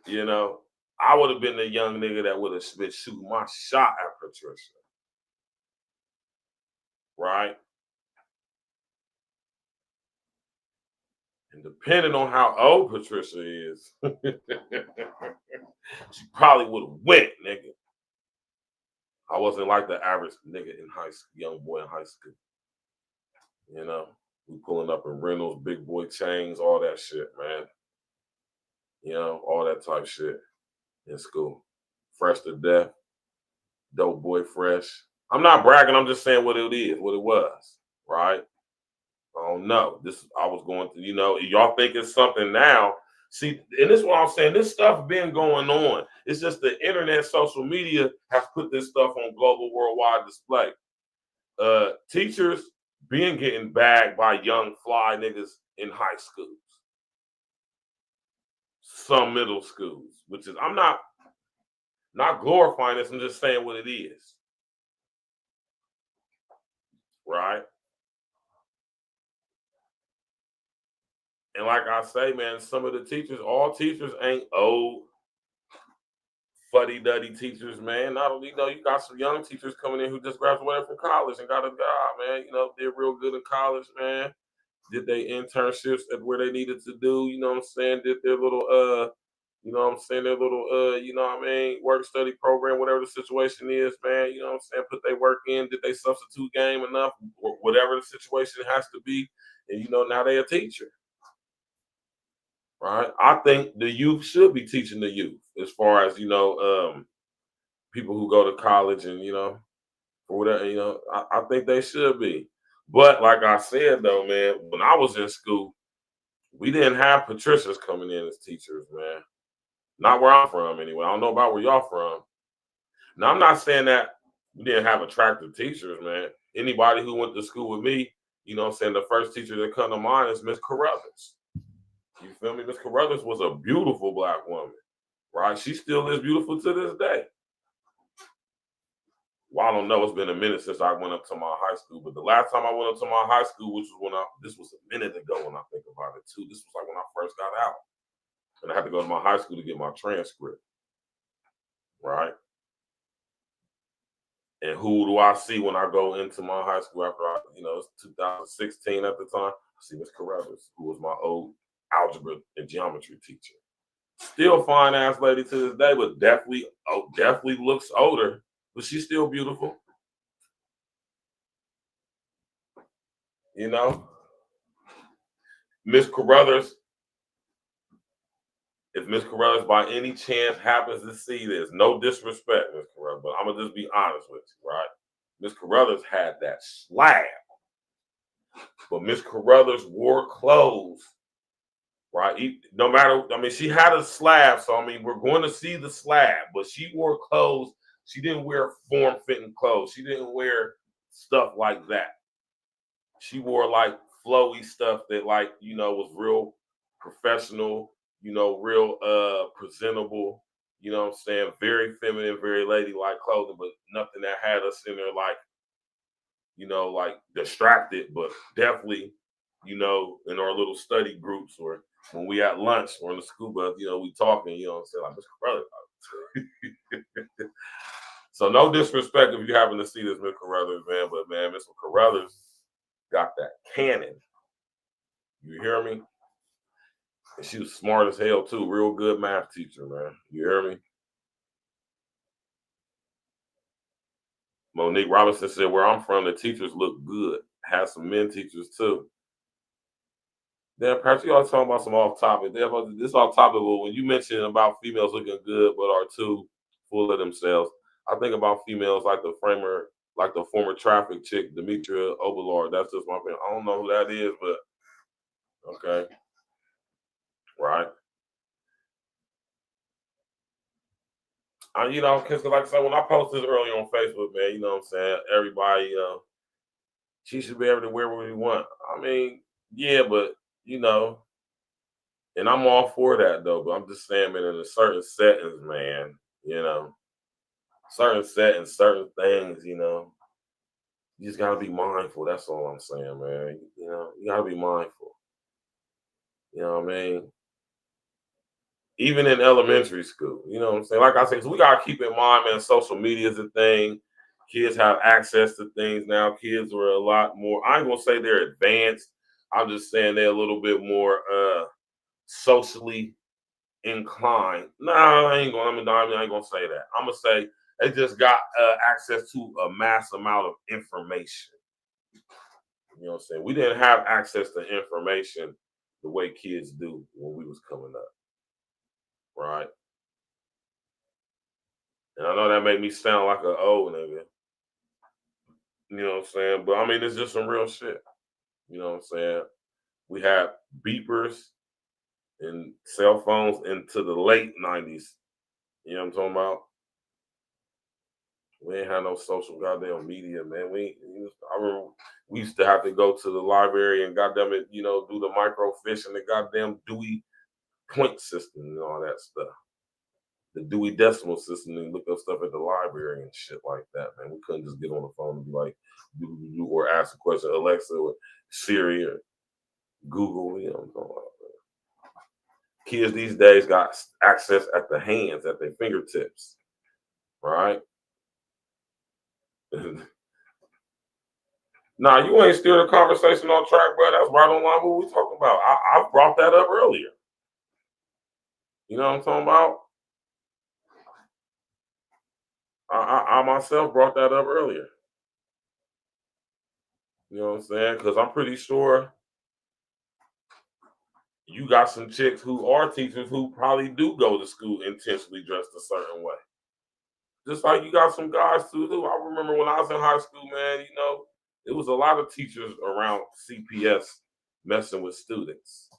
You know, I would have been the young nigga that would have been shooting my shot at Patricia, right? And depending on how old Patricia is, she probably would have went, nigga. I wasn't like the average nigga in high school, young boy in high school. You know, we pulling up in Reynolds, big boy chains, all that shit, man. You know, all that type shit in school. Fresh to death, dope boy fresh. I'm not bragging, I'm just saying what it is, what it was, right? I don't know. I was going to, you know, y'all think it's something now. See, and this is what I'm saying. This stuff been going on. It's just the internet, social media has put this stuff on global, worldwide display. Teachers being getting bagged by young fly niggas in high schools, some middle schools, which is, I'm not Not glorifying this, I'm just saying what it is. Right? And like I say, man, some of the teachers, all teachers ain't old, fuddy-duddy teachers, man. Not only, you got some young teachers coming in who just graduated from college and got a job, man. Did real good in college, man. Did they internships at where they needed to do, what I'm saying? Did their little, their little, work study program, whatever the situation is, man. Put their work in. Did they substitute game enough? Whatever the situation has to be. And, now they a teacher. Right? I think the youth should be teaching the youth as far as, people who go to college and, or whatever, I think they should be. But like I said, though, man, when I was in school, we didn't have Patricias coming in as teachers, man. Not where I'm from, anyway. I don't know about where y'all from. Now, I'm not saying that we didn't have attractive teachers, man. Anybody who went to school with me, the first teacher that come to mind is Miss Carruthers. You feel me? Miss Carruthers was a beautiful Black woman, right? She still is beautiful to this day. Well, I don't know. It's been a minute since I went up to my high school, but the last time I went up to my high school, which was this was a minute ago when I think about it too. This was like when I first got out, and I had to go to my high school to get my transcript, right? And who do I see when I go into my high school after it's 2016 at the time? I see Miss Carruthers, who was my old algebra and geometry teacher. Still fine ass lady to this day, but definitely looks older. But she's still beautiful. Miss Carruthers, if Miss Carruthers by any chance happens to see this, no disrespect, Miss Carruthers, but I'm going to just be honest with you, right? Miss Carruthers had that slab. But Miss Carruthers wore clothes, right? No matter, she had a slab, so we're going to see the slab, but she wore clothes. She didn't wear form-fitting clothes. She didn't wear stuff like that. She wore like flowy stuff that was real professional, real presentable, very feminine, very ladylike clothing, but nothing that had us in there like distracted, but definitely, in our little study groups or when we at lunch or in the school bus, we talking, like Mr. Carruthers. So no disrespect if you happen to see this Miss Carruthers, man, but man, Miss Carruthers got that cannon. You hear me? And she was smart as hell too. Real good math teacher, man. You hear me? Monique Robinson said, where I'm from, the teachers look good. Have some men teachers too. Then perhaps you always talking about some off topic. This off topic, but when you mentioned about females looking good but are too full of themselves, I think about females like the former traffic chick, Demetria Oberlard. That's just my opinion. I don't know who that is, but okay. Right. Because like I said, when I posted earlier on Facebook, man, everybody, she should be able to wear what we want. Yeah, but, and I'm all for that, though, but I'm just saying, man, in a certain settings, man, certain settings, certain things, you just got to be mindful. That's all I'm saying, man. You got to be mindful. You know what I mean? Even in elementary school, you know what I'm saying? Like I said, so we got to keep in mind, man, social media is a thing. Kids have access to things now. Kids are a lot more, I ain't going to say they're advanced. I'm just saying they're a little bit more socially inclined. No, I ain't going to say that. I'm going to say they just got access to a mass amount of information. You know what I'm saying? We didn't have access to information the way kids do when we was coming up. Right. And I know that made me sound like an old nigga. You know what I'm saying? But it's just some real shit. You know what I'm saying? We had beepers and cell phones into the late 90s. You know what I'm talking about? We ain't had no social goddamn media, man. I remember we used to have to go to the library and goddamn it, do the microfiche and the goddamn Dewey point system and all that stuff. the Dewey Decimal System and look up stuff at the library and shit like that, man. We couldn't just get on the phone and be like, or ask a question, Alexa or Siri or Google. You know what I'm talking about? Kids these days got access at the hands, at their fingertips, right? Nah, you ain't steer the conversation on track, bro. That's right on line what we talking about. I brought that up earlier. You know what I'm talking about? I myself brought that up earlier. You know what I'm saying? Because I'm pretty sure you got some chicks who are teachers who probably do go to school intentionally dressed a certain way. Just like you got some guys too. I remember when I was in high school, man, you know, it was a lot of teachers around CPS messing with students.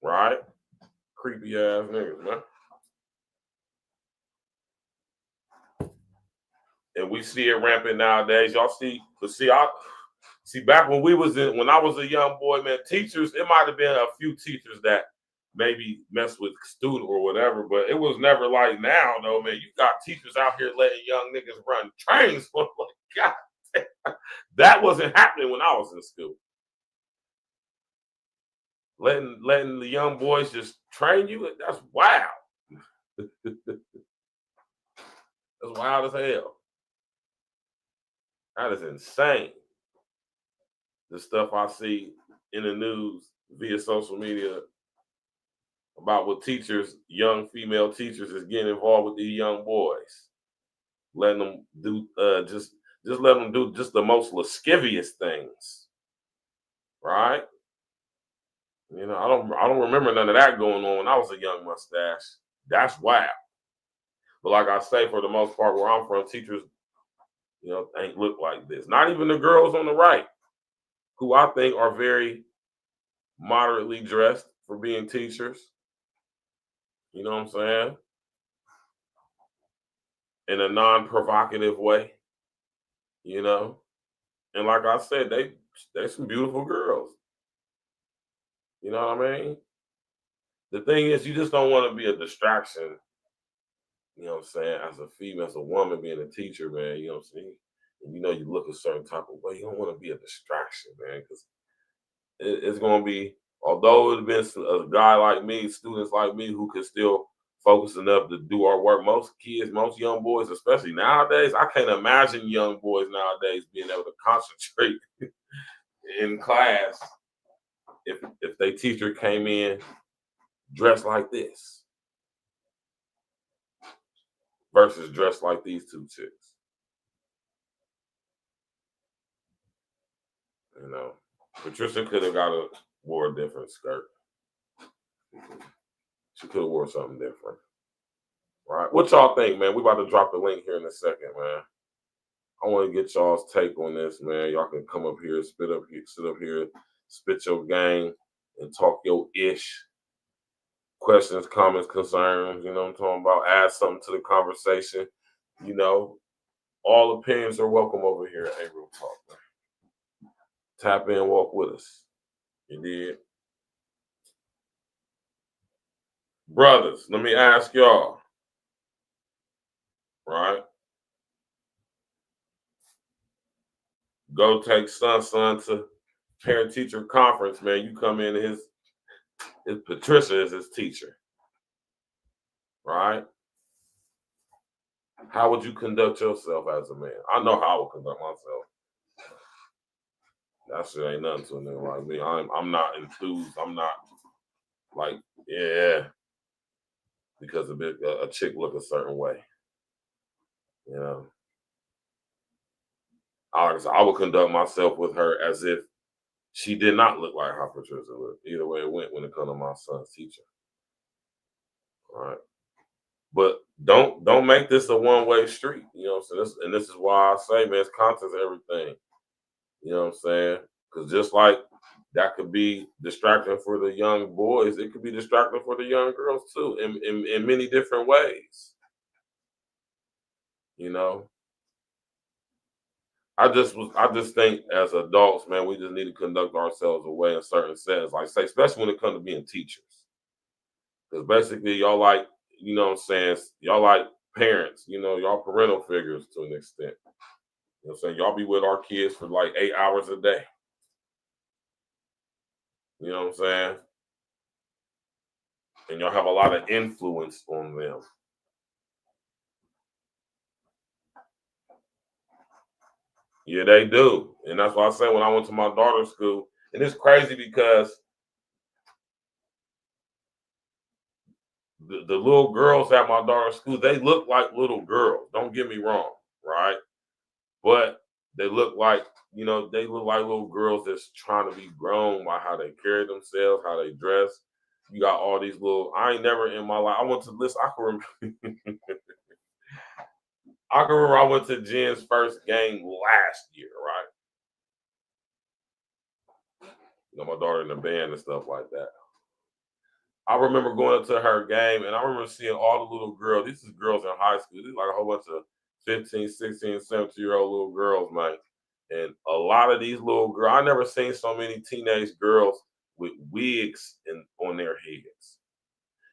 Right? Creepy ass niggas, man. And we see it rampant nowadays. Y'all see, but see back when I was a young boy, man, teachers, it might have been a few teachers that maybe mess with student or whatever, but it was never like now, though, man. You got teachers out here letting young niggas run trains for like, God, that wasn't happening when I was in school. Letting the young boys just train you, that's wild. That's wild as hell. That is insane. The stuff I see in the news via social media about what teachers, young female teachers, is getting involved with these young boys, letting them do just let them do just the most lascivious things, right? You know, I don't remember none of that going on when I was a young mustache. That's wild. But like I say, for the most part, where I'm from, teachers, you know, ain't look like this. Not even the girls on the right, who I think are very moderately dressed for being teachers. You know what I'm saying? In a non-provocative way, you know? And like I said, they some beautiful girls. You know what I mean? The thing is, you just don't want to be a distraction, you know what I'm saying, as a female, as a woman being a teacher, man, you know what I'm saying? And you know you look a certain type of way, you don't want to be a distraction, man, because it's going to be, although it would have been a guy like me, students like me who could still focus enough to do our work. Most kids, most young boys, especially nowadays, I can't imagine young boys nowadays being able to concentrate in class if their teacher came in dressed like this versus dressed like these two chicks. You know, Patricia could have wore a different skirt. She could have wore something different. Right? What y'all think, man? We about to drop the link here in a second, man. I want to get y'all's take on this, man. Y'all can come up here, sit up here, spit your game, and talk your ish. Questions, comments, concerns, you know what I'm talking about? Add something to the conversation. You know, all opinions are welcome over here at A-Real Talk, man. Tap in, walk with us. You did? Brothers, let me ask y'all, right? Go take son to parent-teacher conference, man. You come in, his Patricia is his teacher, right? How would you conduct yourself as a man? I know how I would conduct myself. That shit ain't nothing to a nigga like me. I'm not enthused. I'm not like, yeah, because a chick look a certain way. You know, I would conduct myself with her as if she did not look like how Patricia looked. Either way it went when it comes to my son's teacher. All right. But don't make this a one-way street. You know what I'm saying? This is why I say, man, it's content everything. You know what I'm saying? Because just like that could be distracting for the young boys, it could be distracting for the young girls too, in many different ways. You know? I just think as adults, man, we just need to conduct ourselves away in certain settings, like say, especially when it comes to being teachers. Because basically y'all like, you know what I'm saying, y'all like parents, you know, y'all parental figures to an extent. You know what I'm saying? Y'all be with our kids for like 8 hours a day. You know what I'm saying? And y'all have a lot of influence on them. Yeah, they do. And that's why I say when I went to my daughter's school, and it's crazy because the little girls at my daughter's school, they look like little girls. Don't get me wrong, right? But they look like, you know, they look like little girls that's trying to be grown by how they carry themselves, how they dress. You got all these little, I ain't never in my life, I went to listen, I can remember, I went to Jen's first game last year, right? You know, my daughter in the band and stuff like that. I remember going up to her game and I remember seeing all the little girls. These is girls in high school. These like a whole bunch of 15, 16, 17-year-old little girls, man. And a lot of these little girls, I never seen so many teenage girls with wigs on their heads.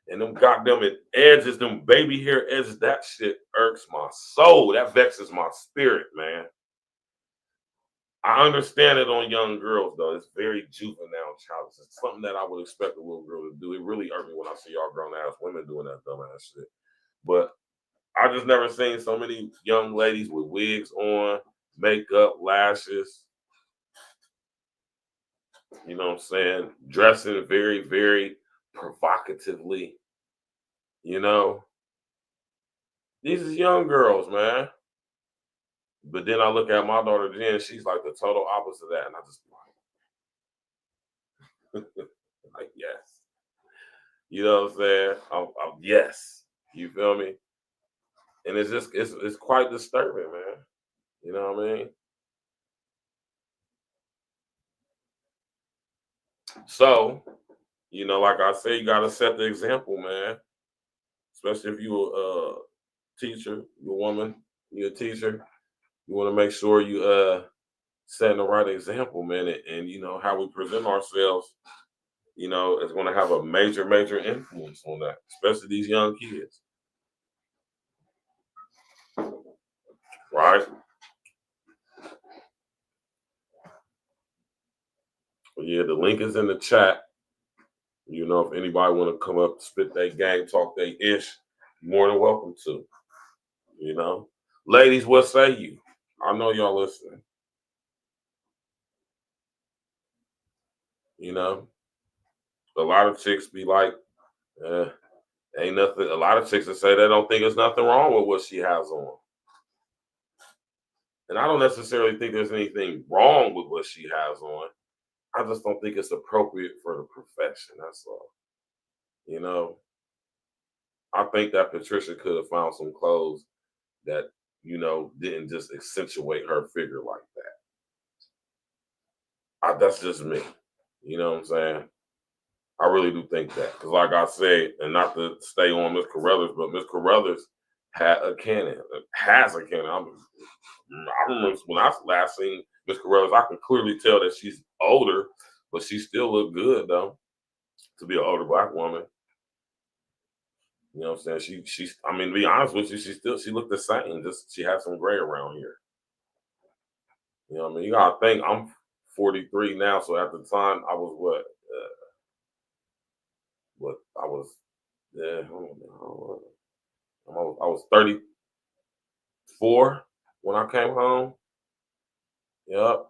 And them goddamn edges, them baby hair edges, that shit irks my soul. That vexes my spirit, man. I understand it on young girls, though. It's very juvenile, childish. It's something that I would expect a little girl to do. It really hurt me when I see y'all grown-ass women doing that dumbass shit. But I just never seen so many young ladies with wigs on, makeup, lashes. You know what I'm saying? Dressing very, very provocatively. You know? These is young girls, man. But then I look at my daughter Jen, she's like the total opposite of that. And I just like, yes. You know what I'm saying? Yes. You feel me? And it's just it's quite disturbing, man. You know what I mean? So, you know, like I say, you gotta set the example, man. Especially if you're a teacher, you're a woman, you're a teacher. You want to make sure you setting the right example, man, and you know how we present ourselves. You know, it's going to have a major, major influence on that, especially these young kids, right? But yeah, the link is in the chat. You know, if anybody want to come up, spit their game, talk their ish, more than welcome to. You know, ladies, what say you? I know y'all listening. You know, a lot of chicks be like, ain't nothing. A lot of chicks that say they don't think there's nothing wrong with what she has on. And I don't necessarily think there's anything wrong with what she has on. I just don't think it's appropriate for the profession. That's all. You know, I think that Patricia could have found some clothes that, you know, didn't just accentuate her figure like that. That's just me. You know what I'm saying? I really do think that. Because, like I said, and not to stay on Miss Carruthers, but Miss Carruthers has a cannon. I remember when I last seen Miss Carruthers, I can clearly tell that she's older, but she still look good though to be an older black woman. You know what I'm saying? She's I mean, to be honest with you, she looked the same. Just she had some gray around here. You know what I mean? You gotta think I'm 43 now, so at the time I was what I was yeah, I was 34 when I came home. Yep.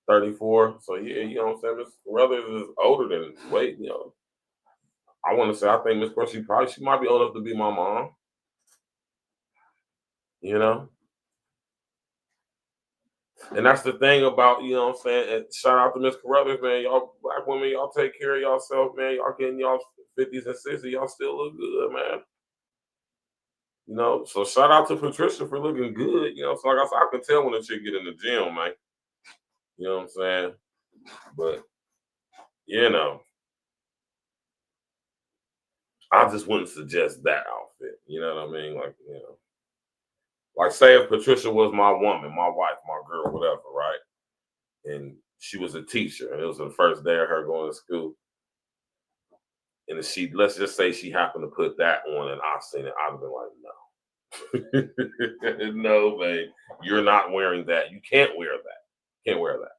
34. So yeah, you know what I'm saying? Miss Carruthers is older than wait, you know. I want to say I think Miss Carruthers, she might be old enough to be my mom. You know? And that's the thing about, you know what I'm saying? And shout out to Miss Carruthers, man. Y'all black women, y'all take care of yourself, man. Y'all getting y'all 50s and 60s, y'all still look good, man. You know, so shout out to Patricia for looking good. You know, so like I said, I can tell when a chick get in the gym, man. You know what I'm saying? But you know, I just wouldn't suggest that outfit. You know what I mean? Like, you know, like say if Patricia was my woman, my wife, my girl, whatever, right? And she was a teacher, and it was the first day of her going to school. And if she, let's just say she happened to put that on and I seen it, I'd have been like, no. No, babe, you're not wearing that. You can't wear that. Can't wear that.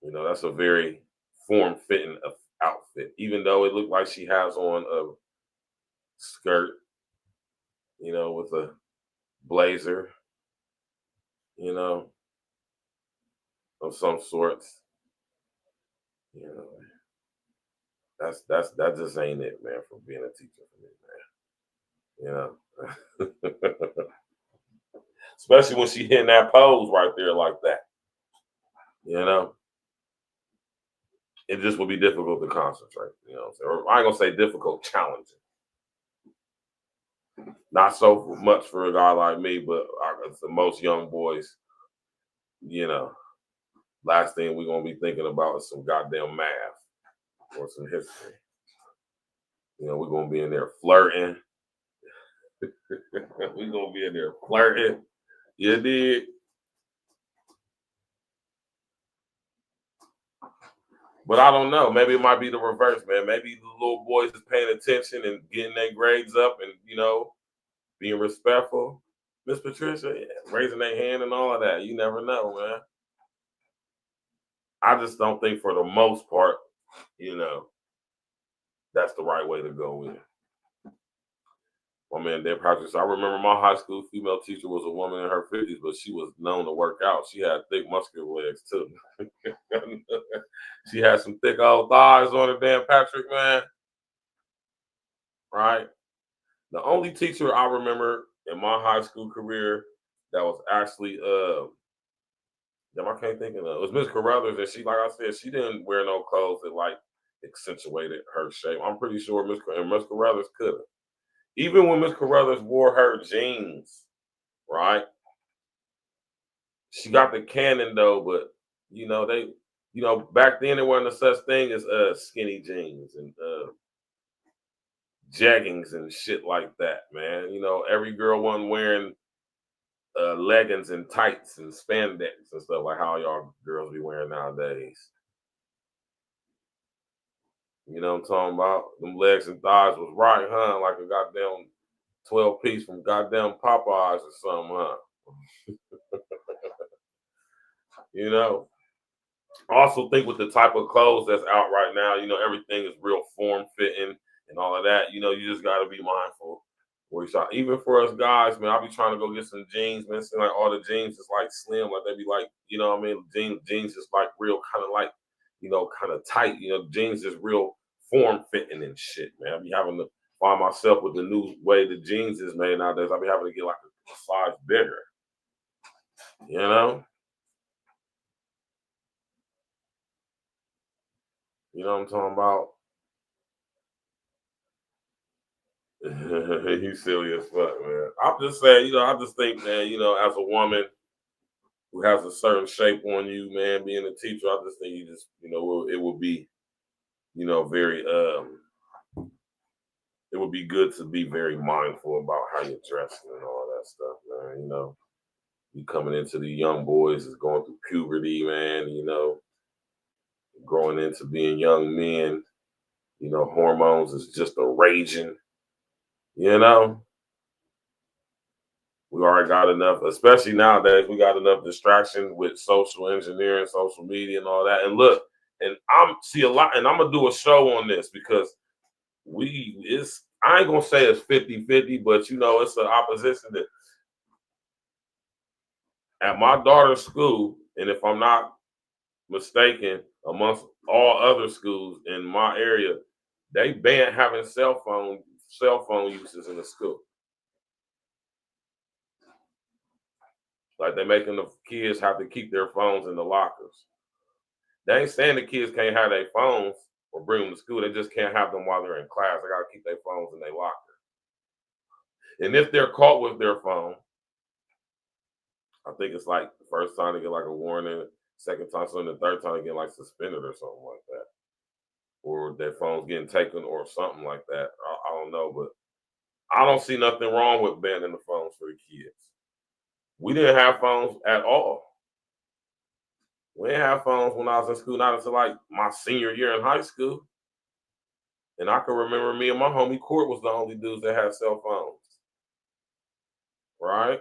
You know, that's a very form-fitting outfit. Even though it looked like she has on a skirt, you know, with a blazer, you know, of some sorts. You know, that just ain't it, man, for being a teacher for me, man. You know. Especially when she hitting that pose right there like that. You know. It just would be difficult to concentrate, you know. Or I ain't gonna say difficult, challenging. Not so much for a guy like me, but the most young boys, you know, last thing we're gonna be thinking about is some goddamn math or some history. You know, we're gonna be in there flirting. We're gonna be in there flirting. You did. But I don't know. Maybe it might be the reverse, man. Maybe the little boys is paying attention and getting their grades up and, you know, being respectful. Miss Patricia, yeah, raising their hand and all of that. You never know, man. I just don't think for the most part, you know, that's the right way to go in. My man, Dan Patrick, I remember my high school female teacher was a woman in her 50s, but she was known to work out. She had thick, muscular legs, too. She had some thick old thighs on her, Dan Patrick, man. Right? The only teacher I remember in my high school career that was actually, I can't think of it was Miss Carruthers, and she, like I said, she didn't wear no clothes that, like, accentuated her shape. I'm pretty sure Miss Carruthers could have. Even when Miss Carruthers wore her jeans, right? She got the cannon though, but you know, back then there wasn't a such thing as skinny jeans and jeggings and shit like that, man. You know, every girl wasn't wearing leggings and tights and spandex and stuff like how y'all girls be wearing nowadays. You know what I'm talking about? Them legs and thighs was right, huh? Like a goddamn 12-piece from goddamn Popeyes or something, huh? You know. I also think with the type of clothes that's out right now, you know, everything is real form fitting and all of that. You know, you just got to be mindful where you shop. Even for us guys, man, I'll be trying to go get some jeans, man. It seems like all the jeans is like slim, like they be like, you know what I mean? Jeans is like real kind of like, you know, kind of tight. You know, jeans is real form fitting and shit, man. I be having to find myself with the new way the jeans is made nowadays. I be having to get like a size bigger, you know? You know what I'm talking about? He's silly as fuck, man. I'm just saying, you know, I just think, man, you know, as a woman who has a certain shape on you, man, being a teacher, I just think you just, you know, it would be, you know, very, it would be good to be very mindful about how you're dressing and all that stuff, man. You know, you coming into the young boys is going through puberty, man, you know, growing into being young men, you know, hormones is just a raging, you know. We already got enough, especially nowadays, we got enough distraction with social engineering, social media, and all that. And look, and I'm see a lot, and I'm gonna do a show on this because I ain't gonna say it's 50-50, but you know, it's an opposition that at my daughter's school, and if I'm not mistaken, amongst all other schools in my area, they ban having cell phone uses in the school. Like they're making the kids have to keep their phones in the lockers. They ain't saying the kids can't have their phones or bring them to school. They just can't have them while they're in class. They got to keep their phones in their locker. And if they're caught with their phone, I think it's like the first time they get like a warning, second time, so the third time they get like suspended or something like that. Or their phone's getting taken or something like that. I don't know, but I don't see nothing wrong with banning the phones for the kids. We didn't have phones at all. We didn't have phones when I was in school, not until like my senior year in high school. And I can remember me and my homie Court was the only dudes that had cell phones. Right?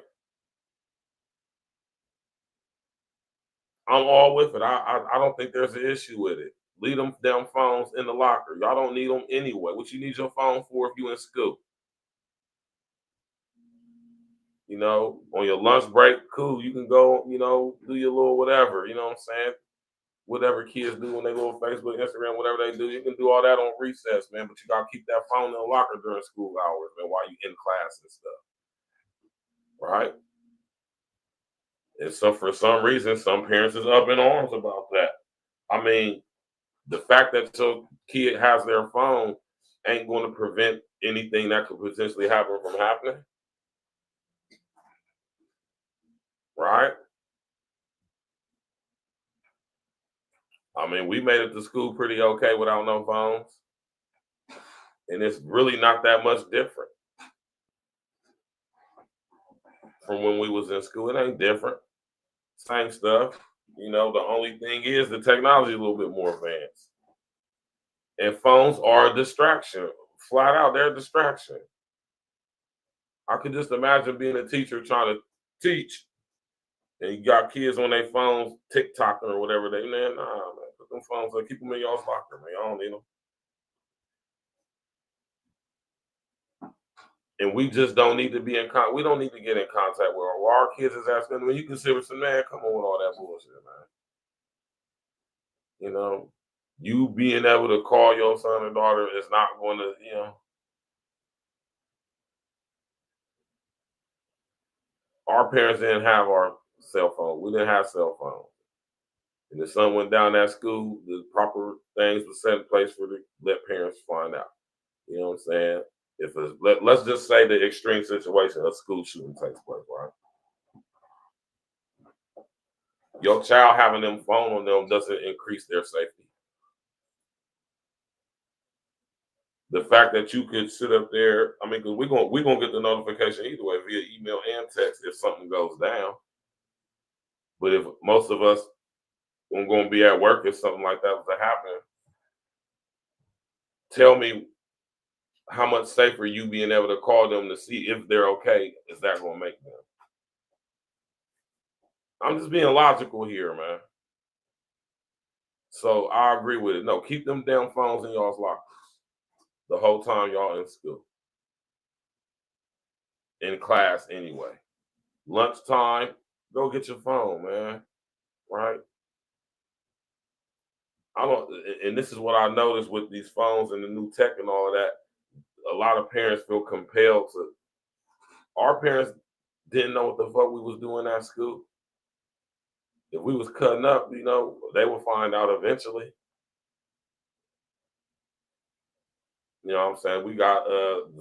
I'm all with it. I don't think there's an issue with it. Leave them damn phones in the locker. Y'all don't need them anyway. What you need your phone for if you in school? You know, on your lunch break, cool. You can go, you know, do your little whatever. You know what I'm saying? Whatever kids do when they go on Facebook, Instagram, whatever they do, you can do all that on recess, man. But you gotta keep that phone in the locker during school hours, man, while you in class and stuff. Right? And so for some reason, some parents is up in arms about that. I mean, the fact that your kid has their phone ain't going to prevent anything that could potentially happen from happening. Right? I mean, we made it to school pretty okay without no phones. And it's really not that much different from when we was in school. It ain't different. Same stuff. You know, the only thing is the technology a little bit more advanced. And phones are a distraction. Flat out, they're a distraction. I could just imagine being a teacher trying to teach, and you got kids on their phones, TikTok or whatever they, man, nah, man, put them phones up, keep them in y'all's locker, man. I don't need them. And we just don't need to be in contact. We don't need to get in contact with our kids is asking. When you consider some, man, come on with all that bullshit, man. You know, you being able to call your son or daughter is not going to, you know. Our parents didn't have our cell phone. We didn't have cell phones. And if something went down at school, the proper things were set in place for to let parents find out. You know what I'm saying? If it's, let's just say the extreme situation of school shooting takes place, right? Your child having them phone on them doesn't increase their safety. The fact that you could sit up there, I mean, because we're gonna get the notification either way via email and text if something goes down. But if most of us are going to be at work if something like that was to happen, tell me how much safer you being able to call them to see if they're okay is that going to make them? I'm just being logical here, man. So I agree with it. No, keep them damn phones in y'all's lockers the whole time y'all in school. In class anyway. Lunchtime, go get your phone, man. Right? I don't, and this is what I noticed with these phones and the new tech and all of that. A lot of parents feel compelled to. Our parents didn't know what the fuck we was doing at school. If we was cutting up, you know, they would find out eventually. You know what I'm saying? We got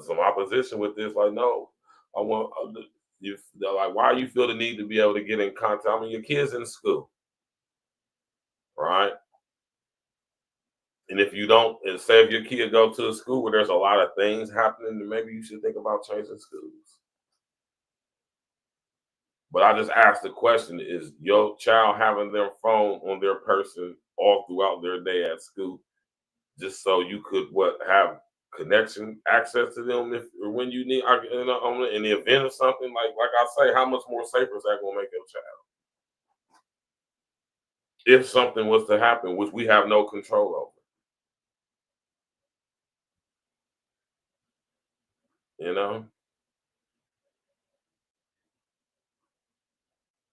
some opposition with this. Like, no, I want you. Like, why you feel the need to be able to get in contact? I mean, your kids in school, right? And if you don't, and say if your kid go to a school where there's a lot of things happening, then maybe you should think about changing schools. But I just asked the question: is your child having their phone on their person all throughout their day at school, just so you could have connection access to them if or when you need, you know, in the event of something like I say, how much more safer is that going to make your child if something was to happen, which we have no control over? You know,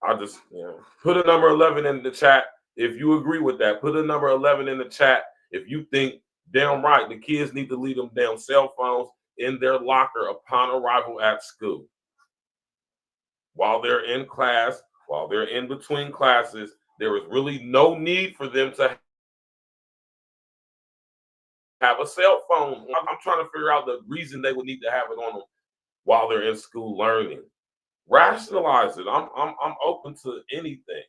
I just, you know, put a number 11 in the chat if you agree with that. Put a number 11 in the chat if you think damn right the kids need to leave them damn cell phones in their locker upon arrival at school. While they're in class, while they're in between classes, there is really no need for them to have a cell phone. I'm trying to figure out the reason they would need to have it on them while they're in school learning. Rationalize it. I'm open to anything,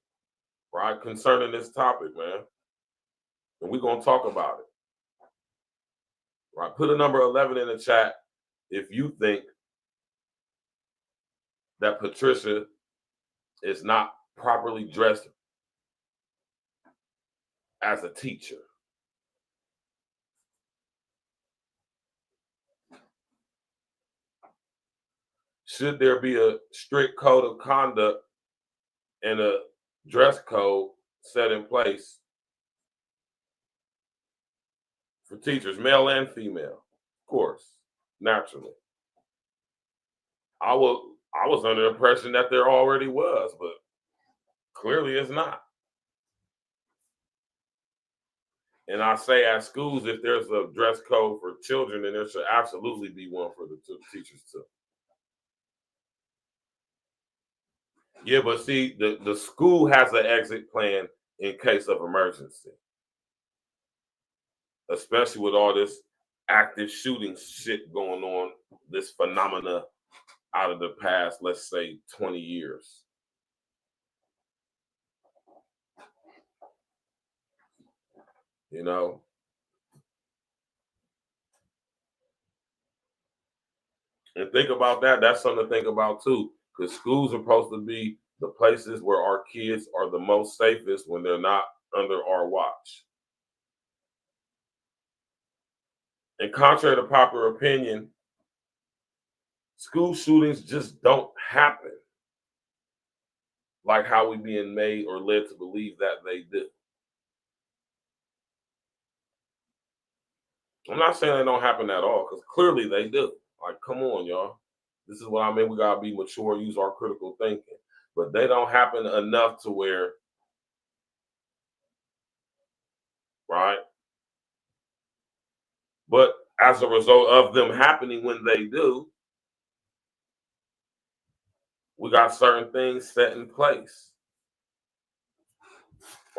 right, concerning this topic, man. And we're gonna talk about it. Right. Put a number 11 in the chat if you think that Patricia is not properly dressed as a teacher. should there be a strict code of conduct and a dress code set in place for teachers, male and female? Of course, naturally. I was under the impression that there already was, but clearly it's not. And I say at schools, if there's a dress code for children, then there should absolutely be one for the teachers too. Yeah, but see, the school has an exit plan in case of emergency, especially with all this active shooting shit going on, this phenomena out of the past, let's say 20 years. You know? And think about that. That's something to think about too, because schools are supposed to be the places where our kids are the most safest when they're not under our watch. And contrary to popular opinion, school shootings just don't happen like how we being made or led to believe that they do. I'm not saying they don't happen at all, because clearly they do. Like, come on, y'all. This is what I mean. We gotta be mature, use our critical thinking. But they don't happen enough to where, right? But as a result of them happening when they do, we got certain things set in place.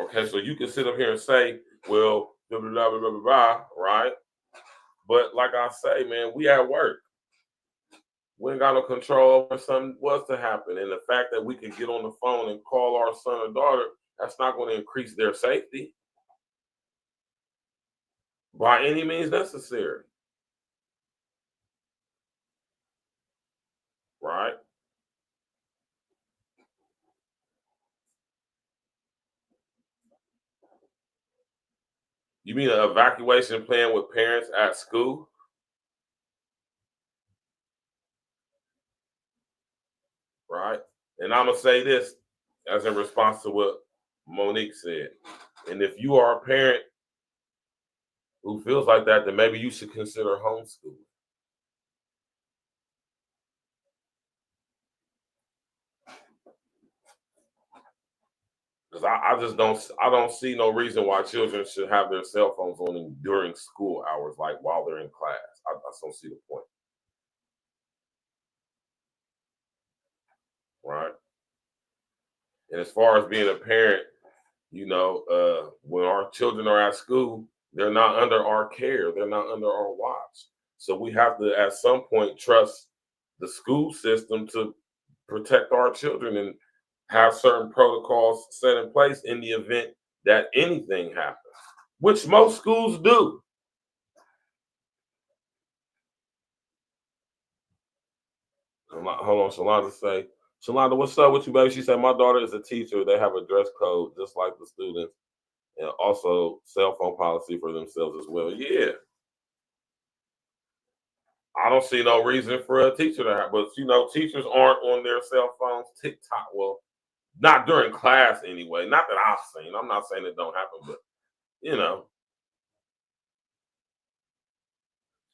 Okay, so you can sit up here and say, well, blah, blah, blah, blah, blah, blah, right? But like I say, man, we at work. We ain't got no control over something was to happen. And the fact that we can get on the phone and call our son or daughter, that's not going to increase their safety by any means necessary. Right? You mean an evacuation plan with parents at school? Right? And I'm going to say this as in response to what Monique said. And if you are a parent who feels like that, then maybe you should consider homeschooling. Because I just don't see no reason why children should have their cell phones on them during school hours, like while they're in class. I just don't see the point. Right? And as far as being a parent, when our children are at school, they're not under our care. They're not under our watch. So we have to, at some point, trust the school system to protect our children and have certain protocols set in place in the event that anything happens, which most schools do. Hold on, Shalonda, what's up with you, baby? She said, my daughter is a teacher. They have a dress code just like the students, and also cell phone policy for themselves as well. Yeah. I don't see no reason for a teacher to have, but teachers aren't on their cell phones, TikTok. Well, not during class anyway. Not that I've seen. I'm not saying it don't happen, but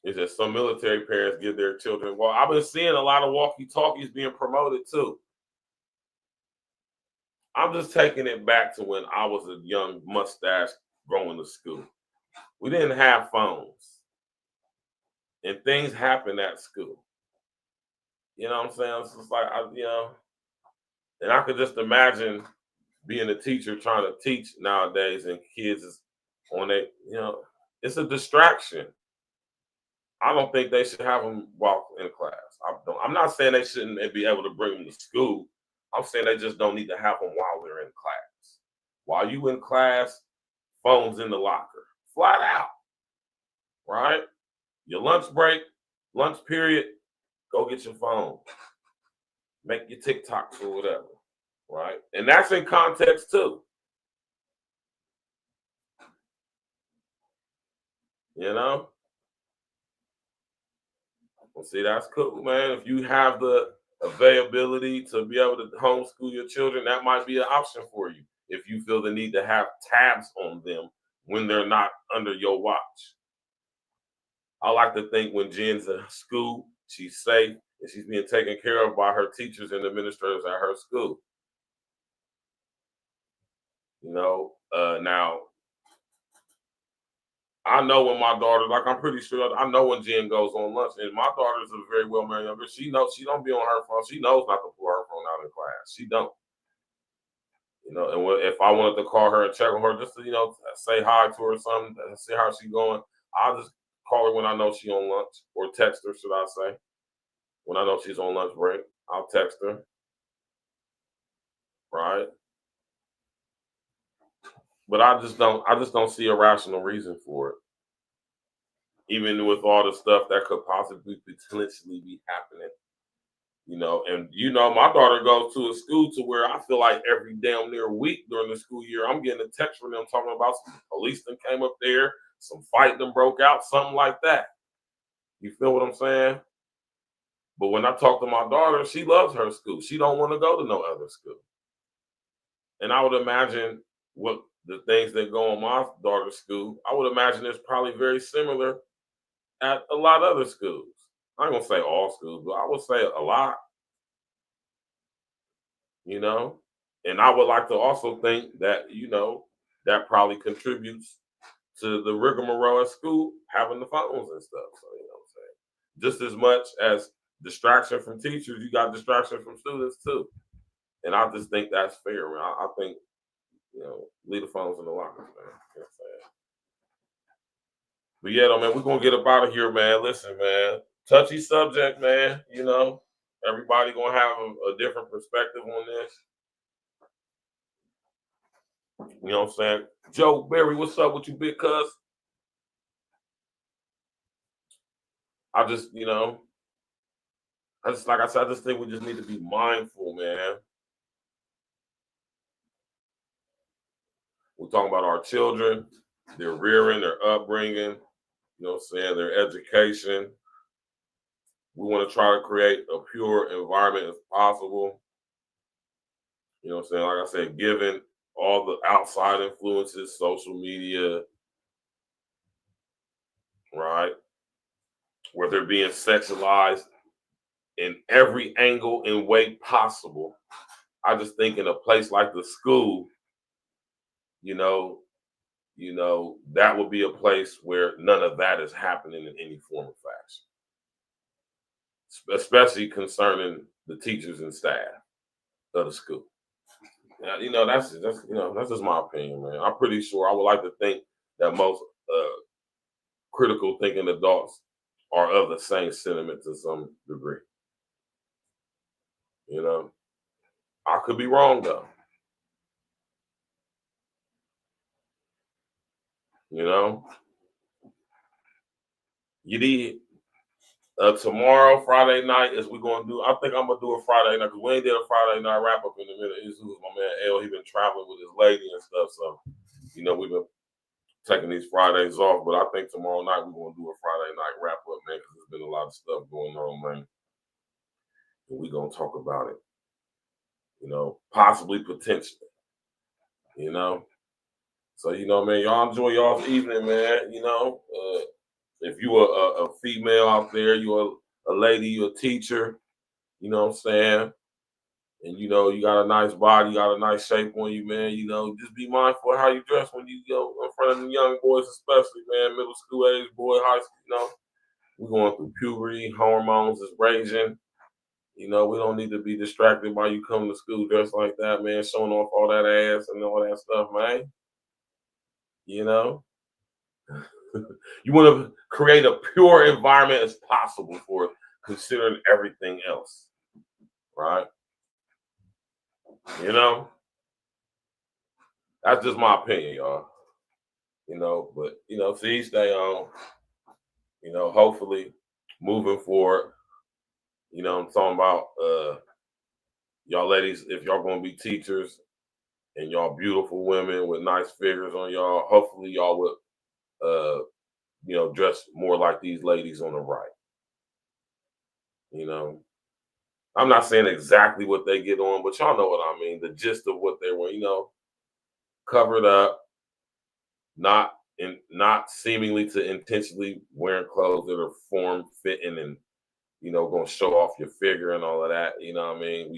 it's just some military parents give their children. Well, I've been seeing a lot of walkie-talkies being promoted too. I'm just taking it back to when I was a young mustache going to school. We didn't have phones, and things happened at school. You know what I'm saying? It's just like and I could just imagine being a teacher trying to teach nowadays, and kids is on it. It's a distraction. I don't think they should have them while in class. I'm not saying they shouldn't be able to bring them to school. I'm saying they just don't need to have them while they're in class. While you in class, phones in the locker, flat out. Right? Your lunch break, lunch period, go get your phone. Make your TikToks or whatever. Right? And that's in context too. Well, see, that's cool, man. If you have the availability to be able to homeschool your children, that might be an option for you if you feel the need to have tabs on them when they're not under your watch. I like to think when Jen's in school, she's safe and she's being taken care of by her teachers and administrators at her school. Now I know when my daughter, like I'm pretty sure, I know when Jen goes on lunch, and my daughter's a very well married younger. She knows she don't be on her phone. She knows not to pull her phone out in class. She don't. And if I wanted to call her and check on her, just to say hi to her or something, see how she's going, I'll just call her when I know she's on lunch, or text her, should I say, when I know she's on lunch break. I'll text her, right? But I just don't see a rational reason for it, even with all the stuff that could possibly potentially be happening. My daughter goes to a school to where I feel like every damn near week during the school year, I'm getting a text from them talking about some police that came up there, some fight that broke out, something like that. You feel what I'm saying? But when I talk to my daughter, she loves her school. She don't want to go to no other school. And I would imagine what the things that go on my daughter's school, I would imagine it's probably very similar at a lot of other schools. I ain't gonna say all schools, but I would say a lot. And I would like to also think that, that probably contributes to the rigmarole at school, having the phones and stuff. So, what I'm saying? Just as much as distraction from teachers, you got distraction from students too. And I just think that's fair, man. I think, leave the phones in the lockers, man. You know what I'm saying? But yeah, though, man, we're going to get up out of here, man. Listen, man, touchy subject, man. Everybody going to have a different perspective on this. You know what I'm saying? Joe Berry, what's up with you, big cuz? I just, like I said, I just think we just need to be mindful, man. We're talking about our children, their rearing, their upbringing, their education. We want to try to create a pure environment as possible. Like I said, given all the outside influences, social media, right? Where they're being sexualized in every angle and way possible. I just think in a place like the school, that would be a place where none of that is happening in any form or fashion. Especially concerning the teachers and staff of the school. Now, that's just my opinion, man. I'm pretty sure I would like to think that most critical thinking adults are of the same sentiment to some degree. I could be wrong though. You did. Tomorrow, Friday night, is we gonna do. I think I'm gonna do a Friday night because we ain't did a Friday night wrap up in a minute. This was my man L. He been traveling with his lady and stuff, so we've been taking these Fridays off. But I think tomorrow night we're gonna do a Friday night wrap up, man, because there's been a lot of stuff going on, man. And we're gonna talk about it. Possibly, potentially. So man, y'all enjoy y'all's evening, man. If you are a female out there, you're a lady, you're a teacher, you know what I'm saying? And you got a nice body, you got a nice shape on you, man. Just be mindful of how you dress when you go in front of the young boys, especially, man, middle school age boy, high school, we're going through puberty, hormones is raging. We don't need to be distracted by you coming to school dressed like that, man, showing off all that ass and all that stuff, man. You want to create a pure environment as possible for considering everything else, right? That's just my opinion, y'all. But to each day on. Hopefully, moving forward. I'm talking about y'all ladies. If y'all gonna be teachers and y'all beautiful women with nice figures on y'all, hopefully y'all would dress more like these ladies on the right. I'm not saying exactly what they get on, but y'all know what I mean. The gist of what they were, covered up, not seemingly to intentionally wearing clothes that are form fitting and going to show off your figure and all of that. You know what I mean?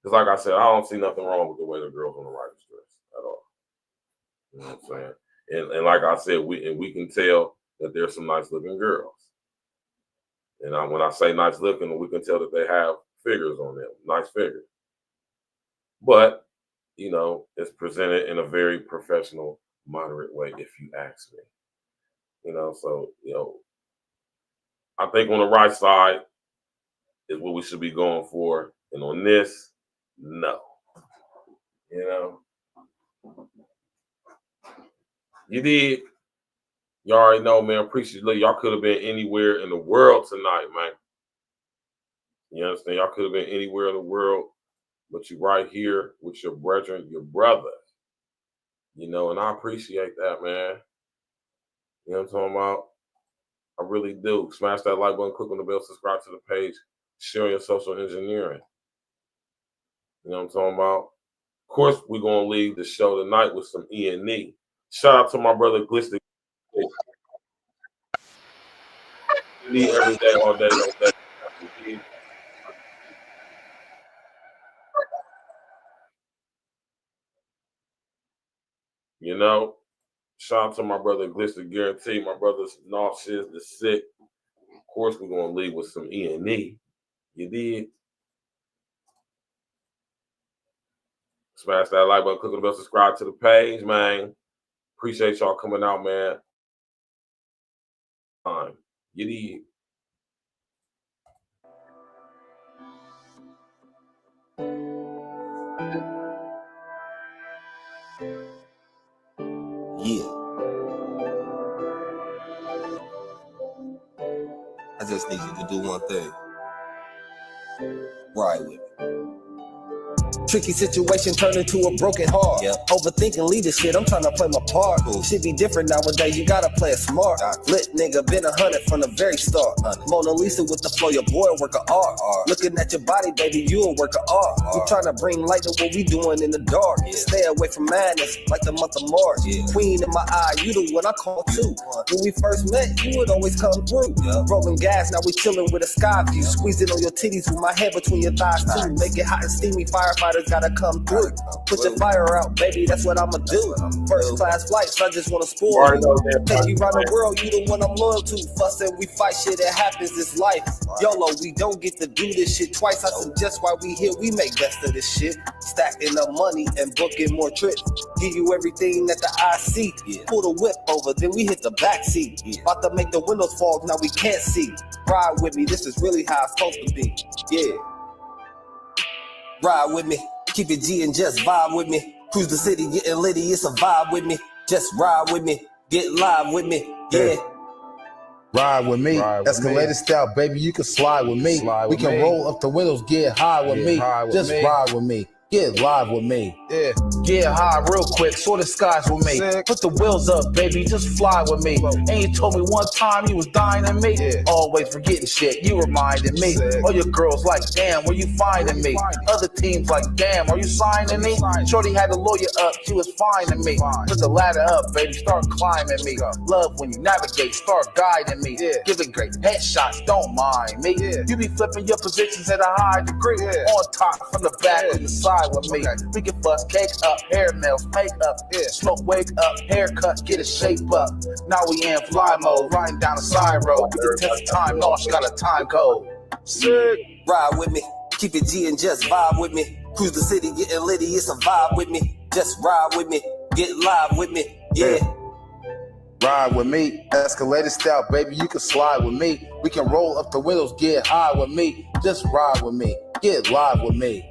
Because like I said, I don't see nothing wrong with the way the girls on the right is dressed at all. You know what I'm saying? And like I said, we can tell that there's some nice looking girls. And when I say nice looking, we can tell that they have figures on them, nice figures. But, it's presented in a very professional, moderate way, if you ask me. So, I think on the right side is what we should be going for. And on this, no. You did. You already know, man. Appreciate it. Y'all could have been anywhere in the world tonight, man. You understand? Y'all could have been anywhere in the world, but you right here with your brethren, your brother. And I appreciate that, man. You know what I'm talking about? I really do. Smash that like button, click on the bell, subscribe to the page, share your social engineering. You know what I'm talking about? Of course, we're going to leave the show tonight with some E&E. Shout out to my brother Glister. Every day, all day, all day. Shout out to my brother Glister Guarantee, my brother's nauseous, the sick. Of course, we're going to leave with some E&E. You did. Smash that like button, click on the bell, subscribe to the page, man. Appreciate y'all coming out, man. You did. Yeah. I just need you to do one thing. Ride with me. Tricky situation turned into a broken heart. Yep. Overthinking leadership, I'm trying to play my part. Cool. Should be different nowadays, you gotta play it smart. Lit nigga, been 100 from the very start. Mona Lisa with the flow, your boy a work of art. Looking at your body, baby, you a work of art. We trying to bring light to what we doing in the dark. Stay away from madness, like the month of March. Queen in my eye, you the one I call too. When we first met, you would always come through. Rolling gas, now we chilling with a sky view. Squeezing on your titties with my head between your thighs too. Make it hot and steamy, firefighters gotta come through. Put your fire out, baby, that's what I'ma do. First class flights, I just wanna spoil you. Take you around the world, you the one I'm loyal to. Fussing, we fight shit, it happens, it's life. YOLO, we don't get to do this shit twice. I suggest while we here, we make best of this shit. Stacking up money and booking more trips. Give you everything that the eye see. Pull the whip over, then we hit the back seat. About to make the windows fog, now we can't see. Ride with me, this is really how it's supposed to be. Yeah. Ride with me, keep it G and just vibe with me. Cruise the city, getting litty, it's a vibe with me. Just ride with me, get live with me, yeah. Ride with me, escalated style, baby, you can slide with me. We can roll up the windows, get high with me. Just ride with me, get live with me. Yeah, get high real quick, soar the skies with me. Put the wheels up, baby, just fly with me. And you told me one time you was dying in me. Always forgetting shit, you reminding me. All your girls like, damn, where you finding me? Other teams like, damn, are you signing me? Shorty had the lawyer up, she was finding me. Put the ladder up, baby, start climbing me. Love when you navigate, start guiding me. Giving great headshots, don't mind me. You be flipping your positions at a high degree. On top, from the back, and the side with me. We can bust cake up, hair nails, makeup, smoke, wake up, haircut, get a shape up. Now we in fly mode, riding down the side road. We can test the time, no, she got a time code. Sick. Ride with me, keep it G and just vibe with me. Cruise the city, getting litty, it's a vibe with me. Just ride with me, get live with me, yeah. Ride with me, escalated style, baby, you can slide with me. We can roll up the windows, get high with me. Just ride with me, get live with me.